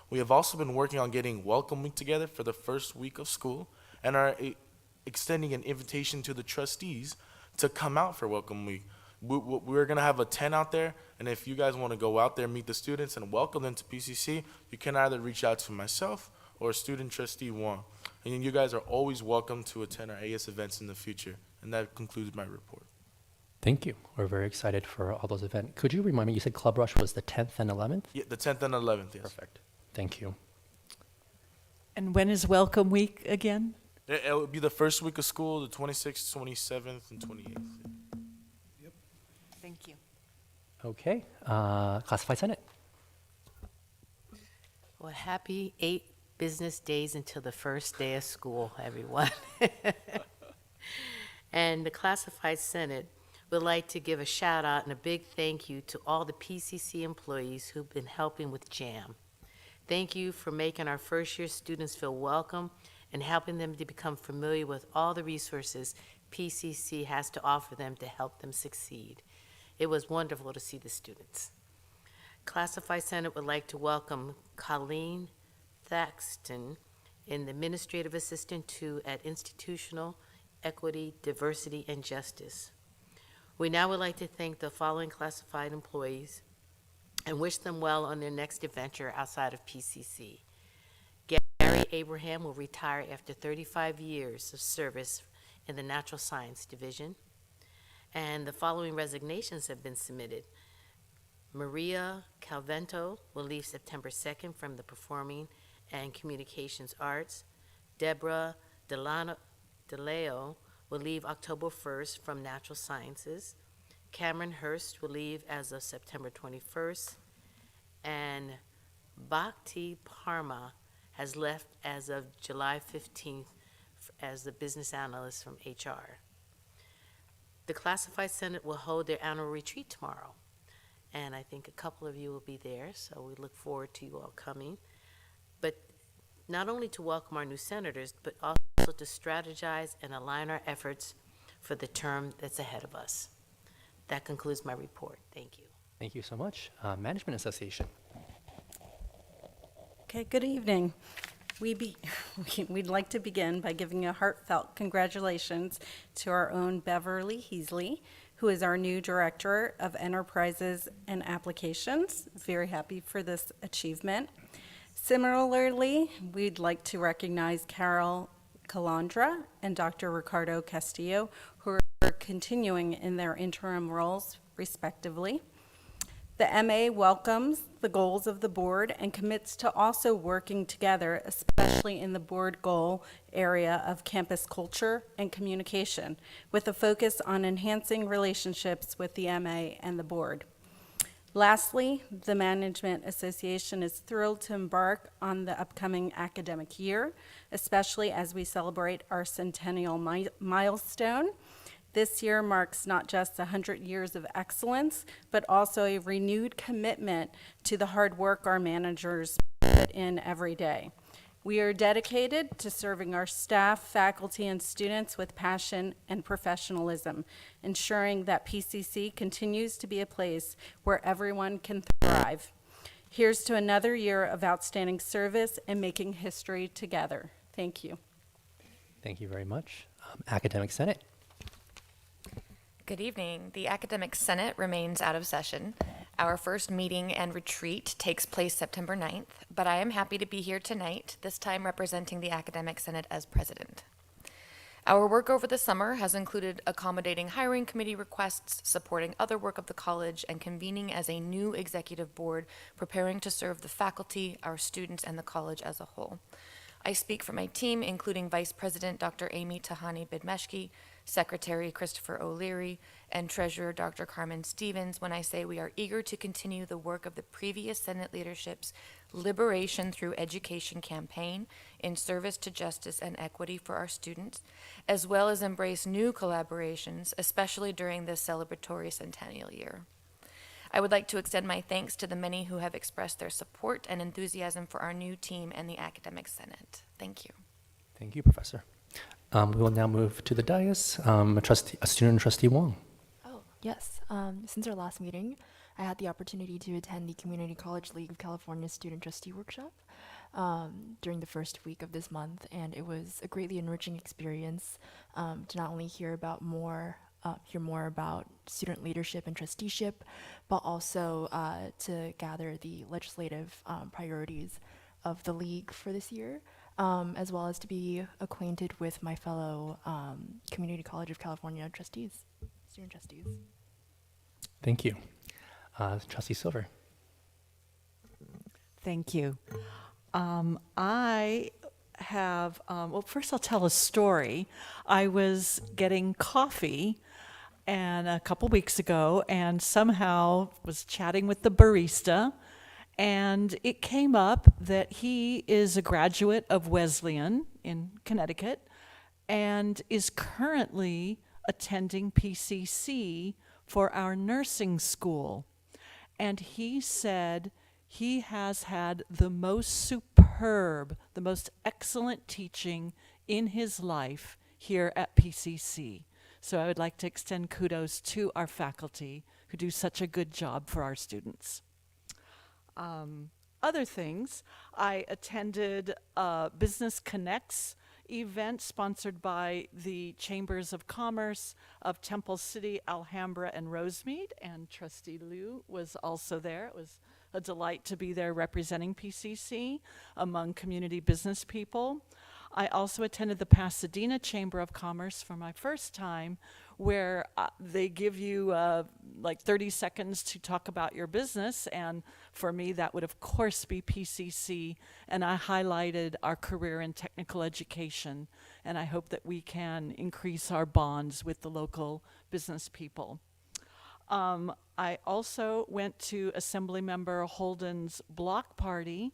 We have also been working on getting Welcome Week together for the first week of school and are extending an invitation to the trustees to come out for Welcome Week. We're going to have a tent out there, and if you guys want to go out there, meet the students, and welcome them to PCC, you can either reach out to myself or student trustee Wong. And you guys are always welcome to attend our AS events in the future. And that concludes my report. Thank you. We're very excited for all those events. Could you remind me, you said Club Rush was the 10th and 11th? Yeah, the 10th and 11th, yes. Perfect. Thank you. And when is Welcome Week again? It will be the first week of school, the 26th, 27th, and 28th. Thank you. Okay, Classified Senate. Well, happy 8 business days until the first day of school, everyone. And the Classified Senate would like to give a shout out and a big thank you to all the PCC employees who've been helping with JAM. Thank you for making our first year students feel welcome and helping them to become familiar with all the resources PCC has to offer them to help them succeed. It was wonderful to see the students. Classified Senate would like to welcome Colleen Thaxton in the Administrative Assistant 2 at Institutional Equity, Diversity, and Justice. We now would like to thank the following classified employees and wish them well on their next adventure outside of PCC. Gary Abraham will retire after 35 years of service in the Natural Science Division. And the following resignations have been submitted. Maria Calvento will leave September 2nd from the Performing and Communications Arts. Deborah DeLeo will leave October 1st from Natural Sciences. Cameron Hurst will leave as of September 21st. And Bhakti Parma has left as of July 15th as the business analyst from HR. The Classified Senate will hold their annual retreat tomorrow, and I think a couple of you will be there, so we look forward to you all coming. But not only to welcome our new senators, but also to strategize and align our efforts for the term that's ahead of us. That concludes my report. Thank you. Thank you so much. Management Association. Okay, good evening. We'd like to begin by giving a heartfelt congratulations to our own Beverly Heasley, who is our new Director of Enterprises and Applications. Very happy for this achievement. Similarly, we'd like to recognize Carol Calandra and Dr. Ricardo Castillo, who are continuing in their interim roles, respectively. The MA welcomes the goals of the board and commits to also working together, especially in the board goal area of campus culture and communication, with a focus on enhancing relationships with the MA and the board. Lastly, the Management Association is thrilled to embark on the upcoming academic year, especially as we celebrate our centennial milestone. This year marks not just 100 years of excellence, but also a renewed commitment to the hard work our managers put in every day. We are dedicated to serving our staff, faculty, and students with passion and professionalism, ensuring that PCC continues to be a place where everyone can thrive. Here's to another year of outstanding service and making history together. Thank you. Thank you very much. Academic Senate. Good evening. The Academic Senate remains out of session. Our first meeting and retreat takes place September 9th, but I am happy to be here tonight, this time representing the Academic Senate as president. Our work over the summer has included accommodating hiring committee requests, supporting other work of the college, and convening as a new executive board, preparing to serve the faculty, our students, and the college as a whole. I speak for my team, including Vice President Dr. Amy Tahani Bidmeshki, Secretary Christopher O'Leary, and Treasurer Dr. Carmen Stevens when I say we are eager to continue the work of the previous Senate leadership's Liberation Through Education campaign in service to justice and equity for our students, as well as embrace new collaborations, especially during this celebratory centennial year. I would like to extend my thanks to the many who have expressed their support and enthusiasm for our new team and the Academic Senate. Thank you. Thank you, Professor. We will now move to the dais. Student Trustee Wong. Oh, yes. Since our last meeting, I had the opportunity to attend the Community College League of California Student Trustee Workshop during the first week of this month, and it was a greatly enriching experience to not only hear more about student leadership and trusteeship, but also to gather the legislative priorities of the league for this year, as well as to be acquainted with my fellow Community College of California student trustees. Thank you. Trustee Silver. Thank you. I have, well, first I'll tell a story. I was getting coffee and a couple weeks ago and somehow was chatting with the barista, and it came up that he is a graduate of Wesleyan in Connecticut and is currently attending PCC for our nursing school. And he said he has had the most superb, the most excellent teaching in his life here at PCC. So I would like to extend kudos to our faculty who do such a good job for our students. Other things, I attended a Business Connects event sponsored by the Chambers of Commerce of Temple City, Alhambra, and Rosemead, and Trustee Liu was also there. It was a delight to be there representing PCC among community business people. I also attended the Pasadena Chamber of Commerce for my first time, where they give you like 30 seconds to talk about your business, and for me that would of course be PCC, and I highlighted our career in technical education, and I hope that we can increase our bonds with the local business people. I also went to Assemblymember Holden's block party,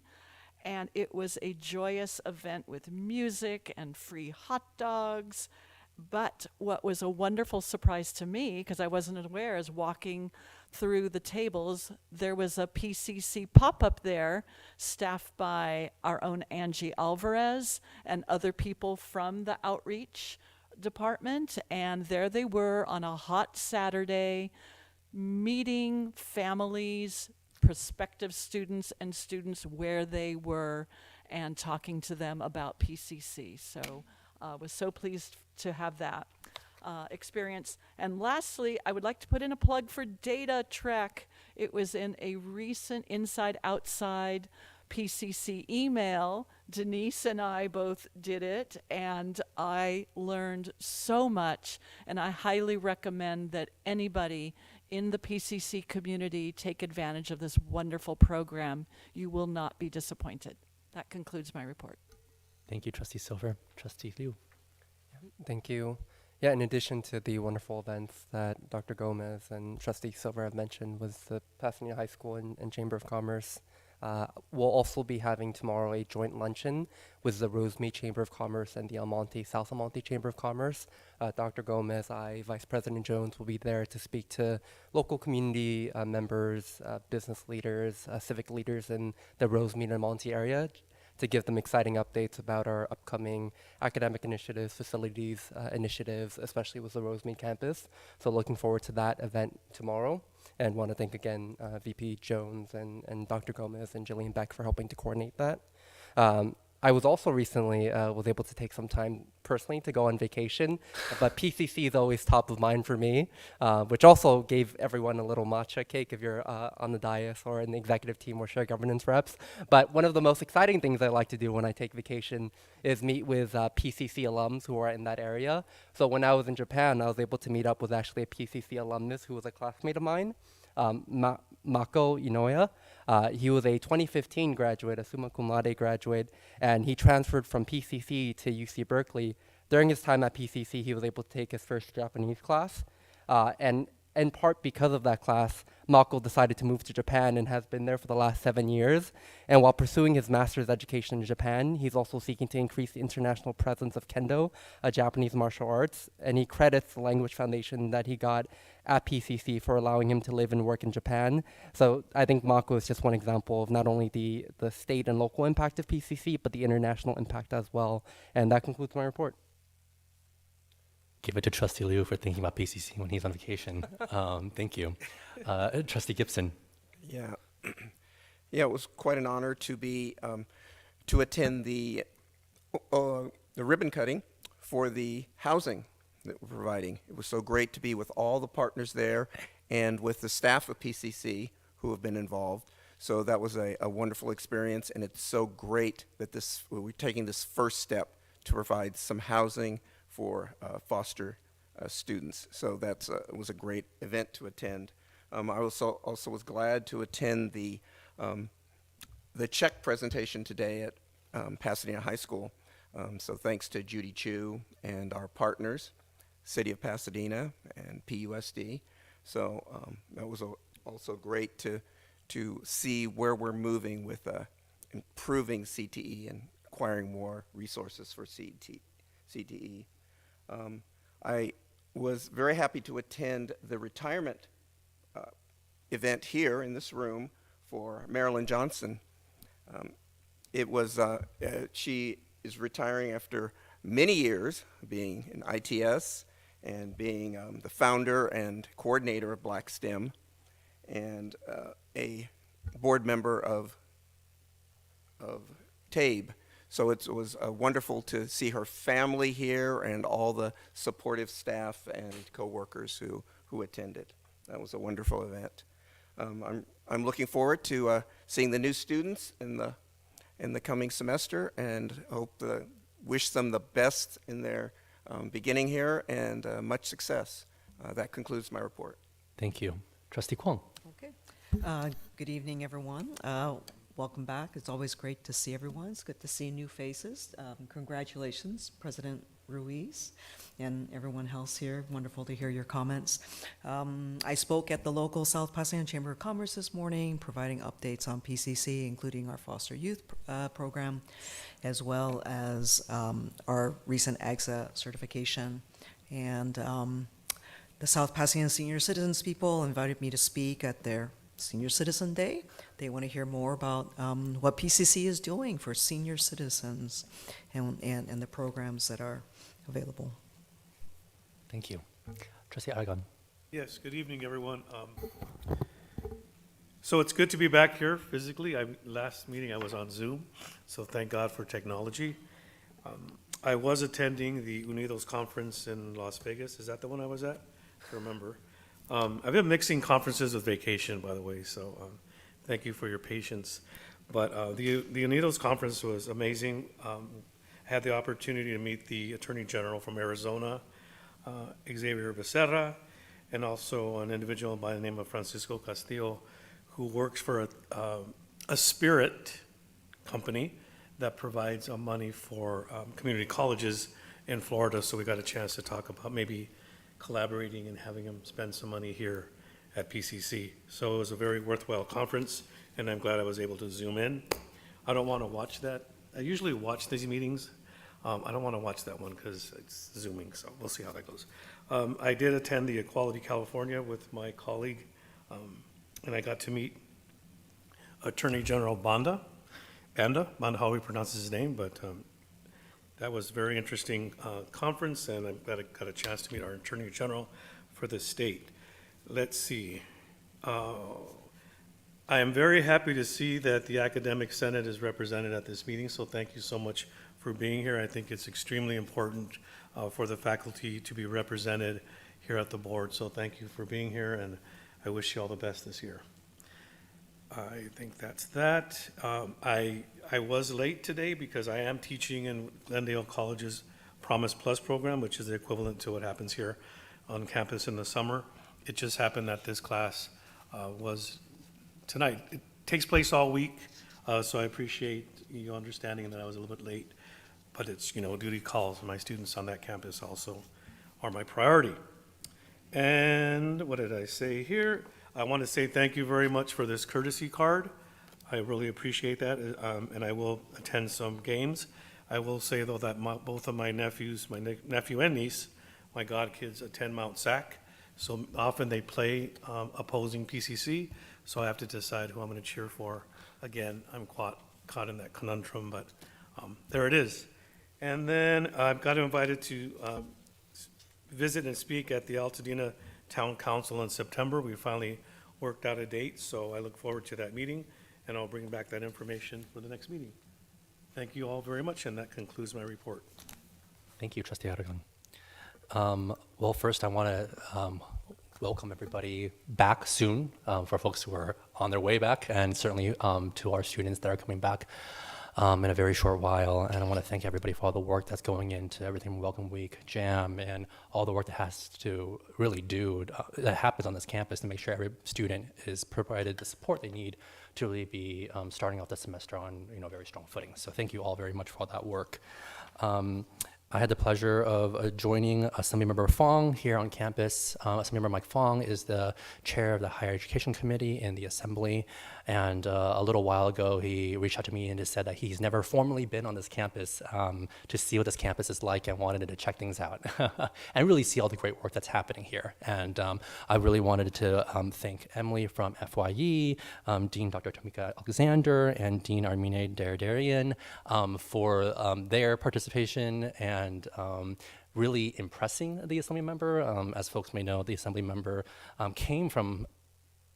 and it was a joyous event with music and free hot dogs. But what was a wonderful surprise to me, because I wasn't aware, is walking through the tables, there was a PCC pop-up there staffed by our own Angie Alvarez and other people from the outreach department. And there they were on a hot Saturday, meeting families, prospective students and students where they were and talking to them about PCC. So was so pleased to have that experience. And lastly, I would like to put in a plug for Data Trek. It was in a recent Inside Outside PCC email. Denise and I both did it, and I learned so much, and I highly recommend that anybody in the PCC community take advantage of this wonderful program. You will not be disappointed. That concludes my report. Thank you, Trustee Silver. Trustee Liu. Thank you. Yeah, in addition to the wonderful events that Dr. Gomez and Trustee Silver have mentioned, was the Pasadena High School and Chamber of Commerce. We'll also be having tomorrow a joint luncheon with the Rosemead Chamber of Commerce and the South El Monte Chamber of Commerce. Dr. Gomez, Vice President Jones will be there to speak to local community members, business leaders, civic leaders in the Rosemead and Monte area to give them exciting updates about our upcoming academic initiatives, facilities initiatives, especially with the Rosemead campus. So looking forward to that event tomorrow. And want to thank again VP Jones and Dr. Gomez and Jillian Beck for helping to coordinate that. I was also recently was able to take some time personally to go on vacation, but PCC is always top of mind for me, which also gave everyone a little matcha cake if you're on the dais or in the executive team or share governance reps. But one of the most exciting things I like to do when I take vacation is meet with PCC alums who are in that area. So when I was in Japan, I was able to meet up with actually a PCC alumnus who was a classmate of mine, Mako Inoya. He was a 2015 graduate, a summa cum laude graduate, and he transferred from PCC to UC Berkeley. During his time at PCC, he was able to take his first Japanese class, and in part because of that class, Mako decided to move to Japan and has been there for the last 7 years. And while pursuing his master's education in Japan, he's also seeking to increase the international presence of Kendo, a Japanese martial arts, and he credits the language foundation that he got at PCC for allowing him to live and work in Japan. So I think Mako is just one example of not only the state and local impact of PCC, but the international impact as well. And that concludes my report. Give it to Trustee Liu for thinking about PCC when he's on vacation. Thank you. Trustee Gibson. Yeah, yeah, it was quite an honor to be to attend the ribbon cutting for the housing that we're providing. It was so great to be with all the partners there and with the staff of PCC who have been involved. So that was a wonderful experience, and it's so great that we're taking this first step to provide some housing for foster students. So it was a great event to attend. I also was glad to attend the check presentation today at Pasadena High School. So thanks to Judy Chu and our partners, City of Pasadena and PUSD. So that was also great to see where we're moving with improving CTE and acquiring more resources for CTE. I was very happy to attend the retirement event here in this room for Marilyn Johnson. She is retiring after many years being in ITS and being the founder and coordinator of Black STEM and a board member of TABE. So it was wonderful to see her family here and all the supportive staff and coworkers who attended. That was a wonderful event. I'm looking forward to seeing the new students in the coming semester, and wish them the best in their beginning here and much success. That concludes my report. Thank you. Trustee Kwong. Okay. Good evening, everyone. Welcome back. It's always great to see everyone. It's good to see new faces. Congratulations, President Ruiz and everyone else here. Wonderful to hear your comments. I spoke at the local South Pasadena Chamber of Commerce this morning, providing updates on PCC, including our foster youth program, as well as our recent AGSA certification. And the South Pasadena Senior Citizens people invited me to speak at their Senior Citizen Day. They want to hear more about what PCC is doing for senior citizens and the programs that are available. Thank you. Trustee Aragon. Yes, good evening, everyone. So it's good to be back here physically. Last meeting I was on Zoom, so thank God for technology. I was attending the Unidos conference in Las Vegas. Is that the one I was at? I remember. I've been mixing conferences with vacation, by the way, so thank you for your patience. But the Unidos conference was amazing. I had the opportunity to meet the Attorney General from Arizona, Xavier Becerra, and also an individual by the name of Francisco Castillo, who works for a spirit company that provides money for community colleges in Florida. So we got a chance to talk about maybe collaborating and having them spend some money here at PCC. So it was a very worthwhile conference, and I'm glad I was able to Zoom in. I don't want to watch that. I usually watch these meetings. I don't want to watch that one because it's Zooming, so we'll see how that goes. I did attend the Equality California with my colleague, and I got to meet Attorney General Banda, how we pronounce his name, but that was a very interesting conference, and I'm glad I got a chance to meet our Attorney General for the state. Let's see. I am very happy to see that the Academic Senate is represented at this meeting, so thank you so much for being here. I think it's extremely important for the faculty to be represented here at the board, so thank you for being here, and I wish you all the best this year. I think that's that. I was late today because I am teaching in Glendale College's Promise Plus program, which is the equivalent to what happens here on campus in the summer. It just happened that this class was tonight. It takes place all week, so I appreciate you understanding that I was a little bit late, but it's, duty calls. My students on that campus also are my priority. And what did I say here? I want to say thank you very much for this courtesy card. I really appreciate that, and I will attend some games. I will say, though, that both of my nephews, my nephew and niece, my godkids, attend Mount Sac, so often they play opposing PCC, so I have to decide who I'm going to cheer for. Again, I'm caught in that conundrum, but there it is. And then I've got invited to visit and speak at the Altadena Town Council in September. We finally worked out a date, so I look forward to that meeting, and I'll bring back that information for the next meeting. Thank you all very much, and that concludes my report. Thank you, Trustee Aragon. Well, first I want to welcome everybody back soon for folks who are on their way back, and certainly to our students that are coming back in a very short while. And I want to thank everybody for all the work that's going into everything from Welcome Week, JAM, and all the work that has to really do, that happens on this campus to make sure every student is provided the support they need to really be starting off the semester on very strong footing. So thank you all very much for all that work. I had the pleasure of joining Assemblymember Fong here on campus. Assemblymember Mike Fong is the chair of the Higher Education Committee in the Assembly, and a little while ago he reached out to me and just said that he's never formally been on this campus to see what this campus is like and wanted to check things out and really see all the great work that's happening here. And I really wanted to thank Emily from FYE, Dean Dr. Tomika Alexander, and Dean Armine Derderian for their participation and really impressing the Assembly member. As folks may know, the Assembly member came from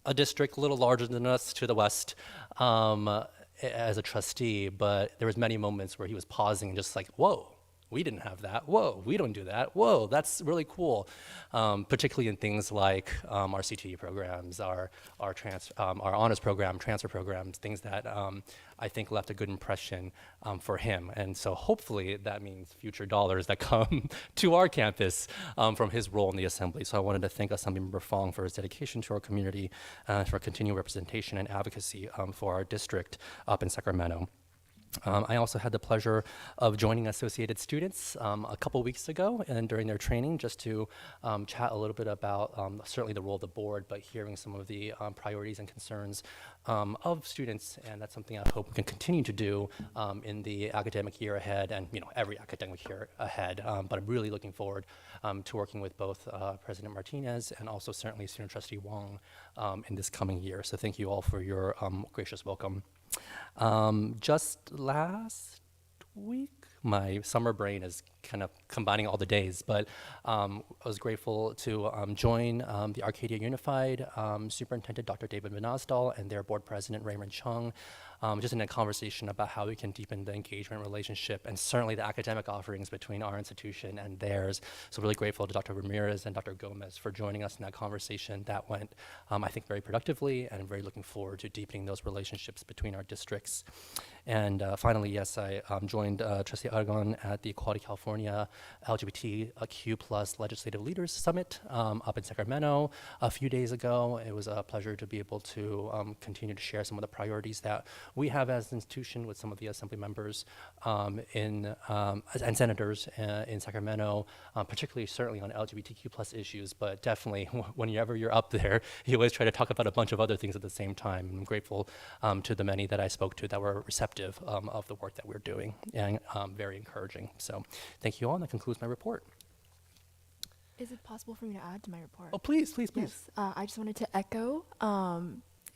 a district a little larger than us to the west as a trustee, but there was many moments where he was pausing and just like, whoa, we didn't have that. Whoa, we don't do that. Whoa, that's really cool. Particularly in things like our CTE programs, our honors program, transfer programs, things that I think left a good impression for him. And so hopefully that means future dollars that come to our campus from his role in the Assembly. So I wanted to thank Assemblymember Fong for his dedication to our community, for continued representation and advocacy for our district up in Sacramento. I also had the pleasure of joining Associated Students a couple weeks ago and during their training just to chat a little bit about certainly the role of the board, but hearing some of the priorities and concerns of students, and that's something I hope we can continue to do in the academic year ahead and every academic year ahead. But I'm really looking forward to working with both President Martinez and also certainly Student Trustee Wong in this coming year. So thank you all for your gracious welcome. Just last week, my summer brain is kind of combining all the days, but I was grateful to join the Arcadia Unified Superintendent Dr. David Vinasdal and their board president Raymond Chung, just in a conversation about how we can deepen the engagement relationship and certainly the academic offerings between our institution and theirs. So really grateful to Dr. Ramirez and Dr. Gomez for joining us in that conversation. That went, I think, very productively, and I'm very looking forward to deepening those relationships between our districts. And finally, yes, I joined Trustee Aragon at the Equality California LGBTQ+ Legislative Leaders Summit up in Sacramento a few days ago. It was a pleasure to be able to continue to share some of the priorities that we have as an institution with some of the assembly members and senators in Sacramento, particularly certainly on LGBTQ+ issues, but definitely whenever you're up there, you always try to talk about a bunch of other things at the same time. I'm grateful to the many that I spoke to that were receptive of the work that we're doing, and very encouraging. So thank you all, and that concludes my report. Is it possible for me to add to my report? Oh, please, please, please. Yes, I just wanted to echo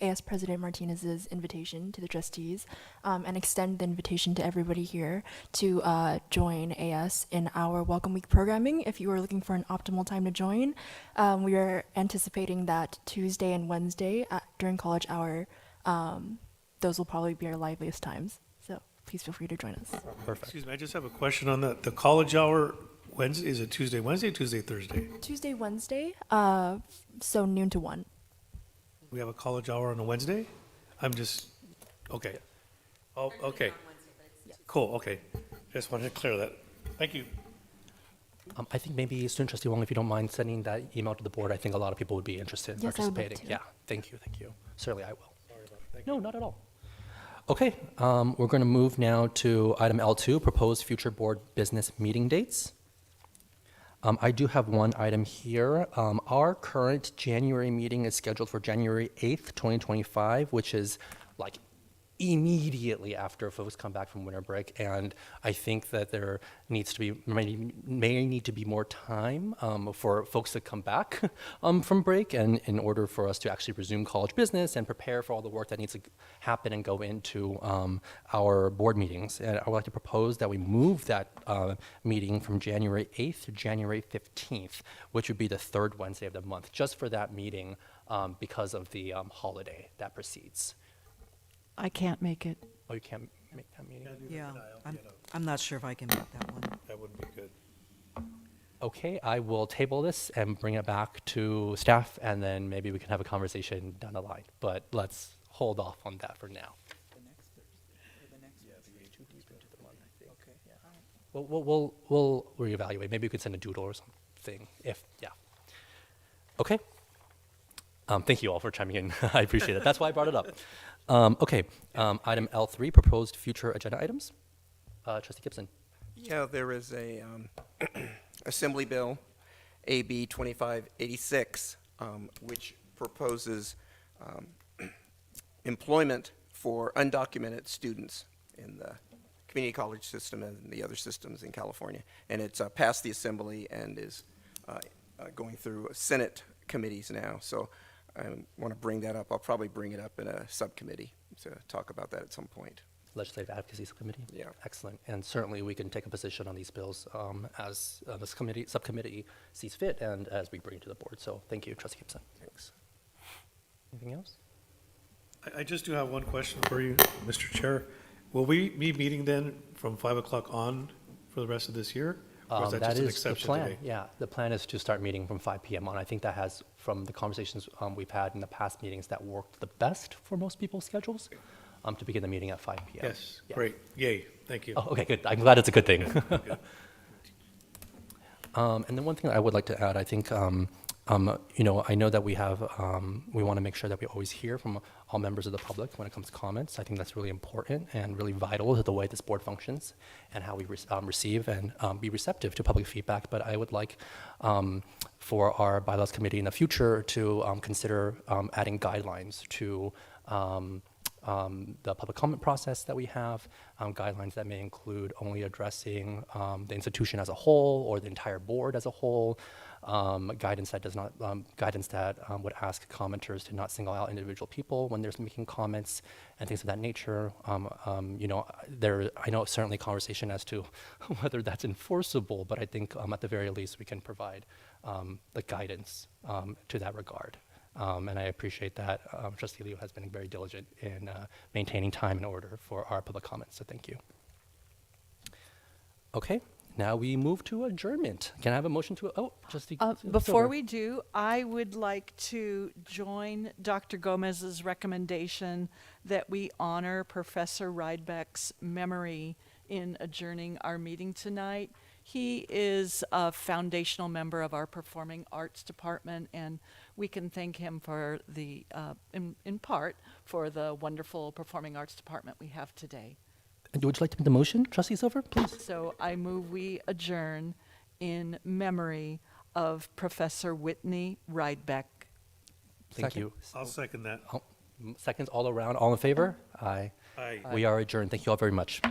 AS President Martinez's invitation to the trustees and extend the invitation to everybody here to join AS in our Welcome Week programming. If you are looking for an optimal time to join, we are anticipating that Tuesday and Wednesday during college hour, those will probably be our liveliest times. So please feel free to join us. Perfect. Excuse me, I just have a question on that. The college hour, Wednesday, is it Tuesday, Wednesday, Tuesday, Thursday? Tuesday, Wednesday, so noon to 1. We have a college hour on a Wednesday? I'm just, okay. Oh, okay. Cool, okay. Just wanted to clear that. Thank you. I think maybe Student Trustee Wong, if you don't mind sending that email to the board, I think a lot of people would be interested in Yes, I would love participating. to. Yeah, thank you, thank you. Certainly I will. Sorry about that. Thank No, not at all. Okay, we're going to move now to item L2, proposed future board business meeting dates. I do have one item here. Our current January meeting is scheduled for January 8th, 2025, which is like immediately after folks come back from winter break, and I think that there needs to be may need to be more time for folks to come back from break, and in order for us to actually resume college business and prepare for all the work that needs to happen and go into our board meetings. And I would like to propose that we move that meeting from January 8th to January 15th, which would be the third Wednesday of the month, just for that meeting because of the holiday that precedes. I can't make it. Oh, you can't make that meeting? Yeah, I'm not sure if I can make that one. That would be good. Okay, I will table this and bring it back to staff, and then maybe we can have a conversation down the line. But let's hold off on that for now. We'll reevaluate. Maybe we could send a doodle or something. Okay. Thank you all for chiming in. I appreciate it. That's why I brought it up. Okay, item L3, proposed future agenda items. Trustee Gibson. Yeah, there is a Assembly Bill, AB 2586, which proposes employment for undocumented students in the community college system and the other systems in California. And it's passed the Assembly and is going through Senate committees now. So I want to bring that up. I'll probably bring it up in a subcommittee to talk about that at some point. Legislative Advocacy Subcommittee? Yeah. Excellent. And certainly we can take a position on these bills as this subcommittee sees fit and as we bring it to the board. So thank you, Trustee Gibson. Thanks. Anything else? I just do have one question for you, Mr. Chair. Will we be meeting then from 5 o'clock on for the rest of this year? Or is that just an is the exception plan. today? Yeah, the plan is to start meeting from 5 p.m. on. I think that has, from the conversations we've had in the past meetings, that worked the best for most people's schedules, to begin the meeting at 5 p.m. Yes, Yeah. great. Yay, thank you. Oh, okay, good. I'm glad it's a good thing. And then one thing that I would like to add, I think, I know that we have, we want to make sure that we always hear from all members of the public when it comes to comments. I think that's really important and really vital to the way this board functions and how we receive and be receptive to public feedback. But I would like for our bylaws committee in the future to consider adding guidelines to the public comment process that we have, guidelines that may include only addressing the institution as a whole or the entire board as a whole, guidance that does not, guidance that would ask commenters to not single out individual people when they're making comments and things of that nature. You know, I know certainly conversation as to whether that's enforceable, but I think at the very least we can provide the guidance to that regard. And I appreciate that Trustee Liu has been very diligent in maintaining time and order for our public comments, so thank you. Okay, now we move to adjournment. Can I have a motion to, Trustee Before Silver. we do, I would like to join Dr. Gomez's recommendation that we honor Professor Rydbeck's memory in adjourning our meeting tonight. He is a foundational member of our Performing Arts Department, and we can thank him for the, in part, for the wonderful Performing Arts Department we have today. Would you like to make the motion, Trustee Silver, please? So I move we adjourn in memory of Professor Whitney Rydbeck. Thank you. I'll second that. Seconds all around. All in favor? Aye. Aye. We are adjourned. Thank you all very much.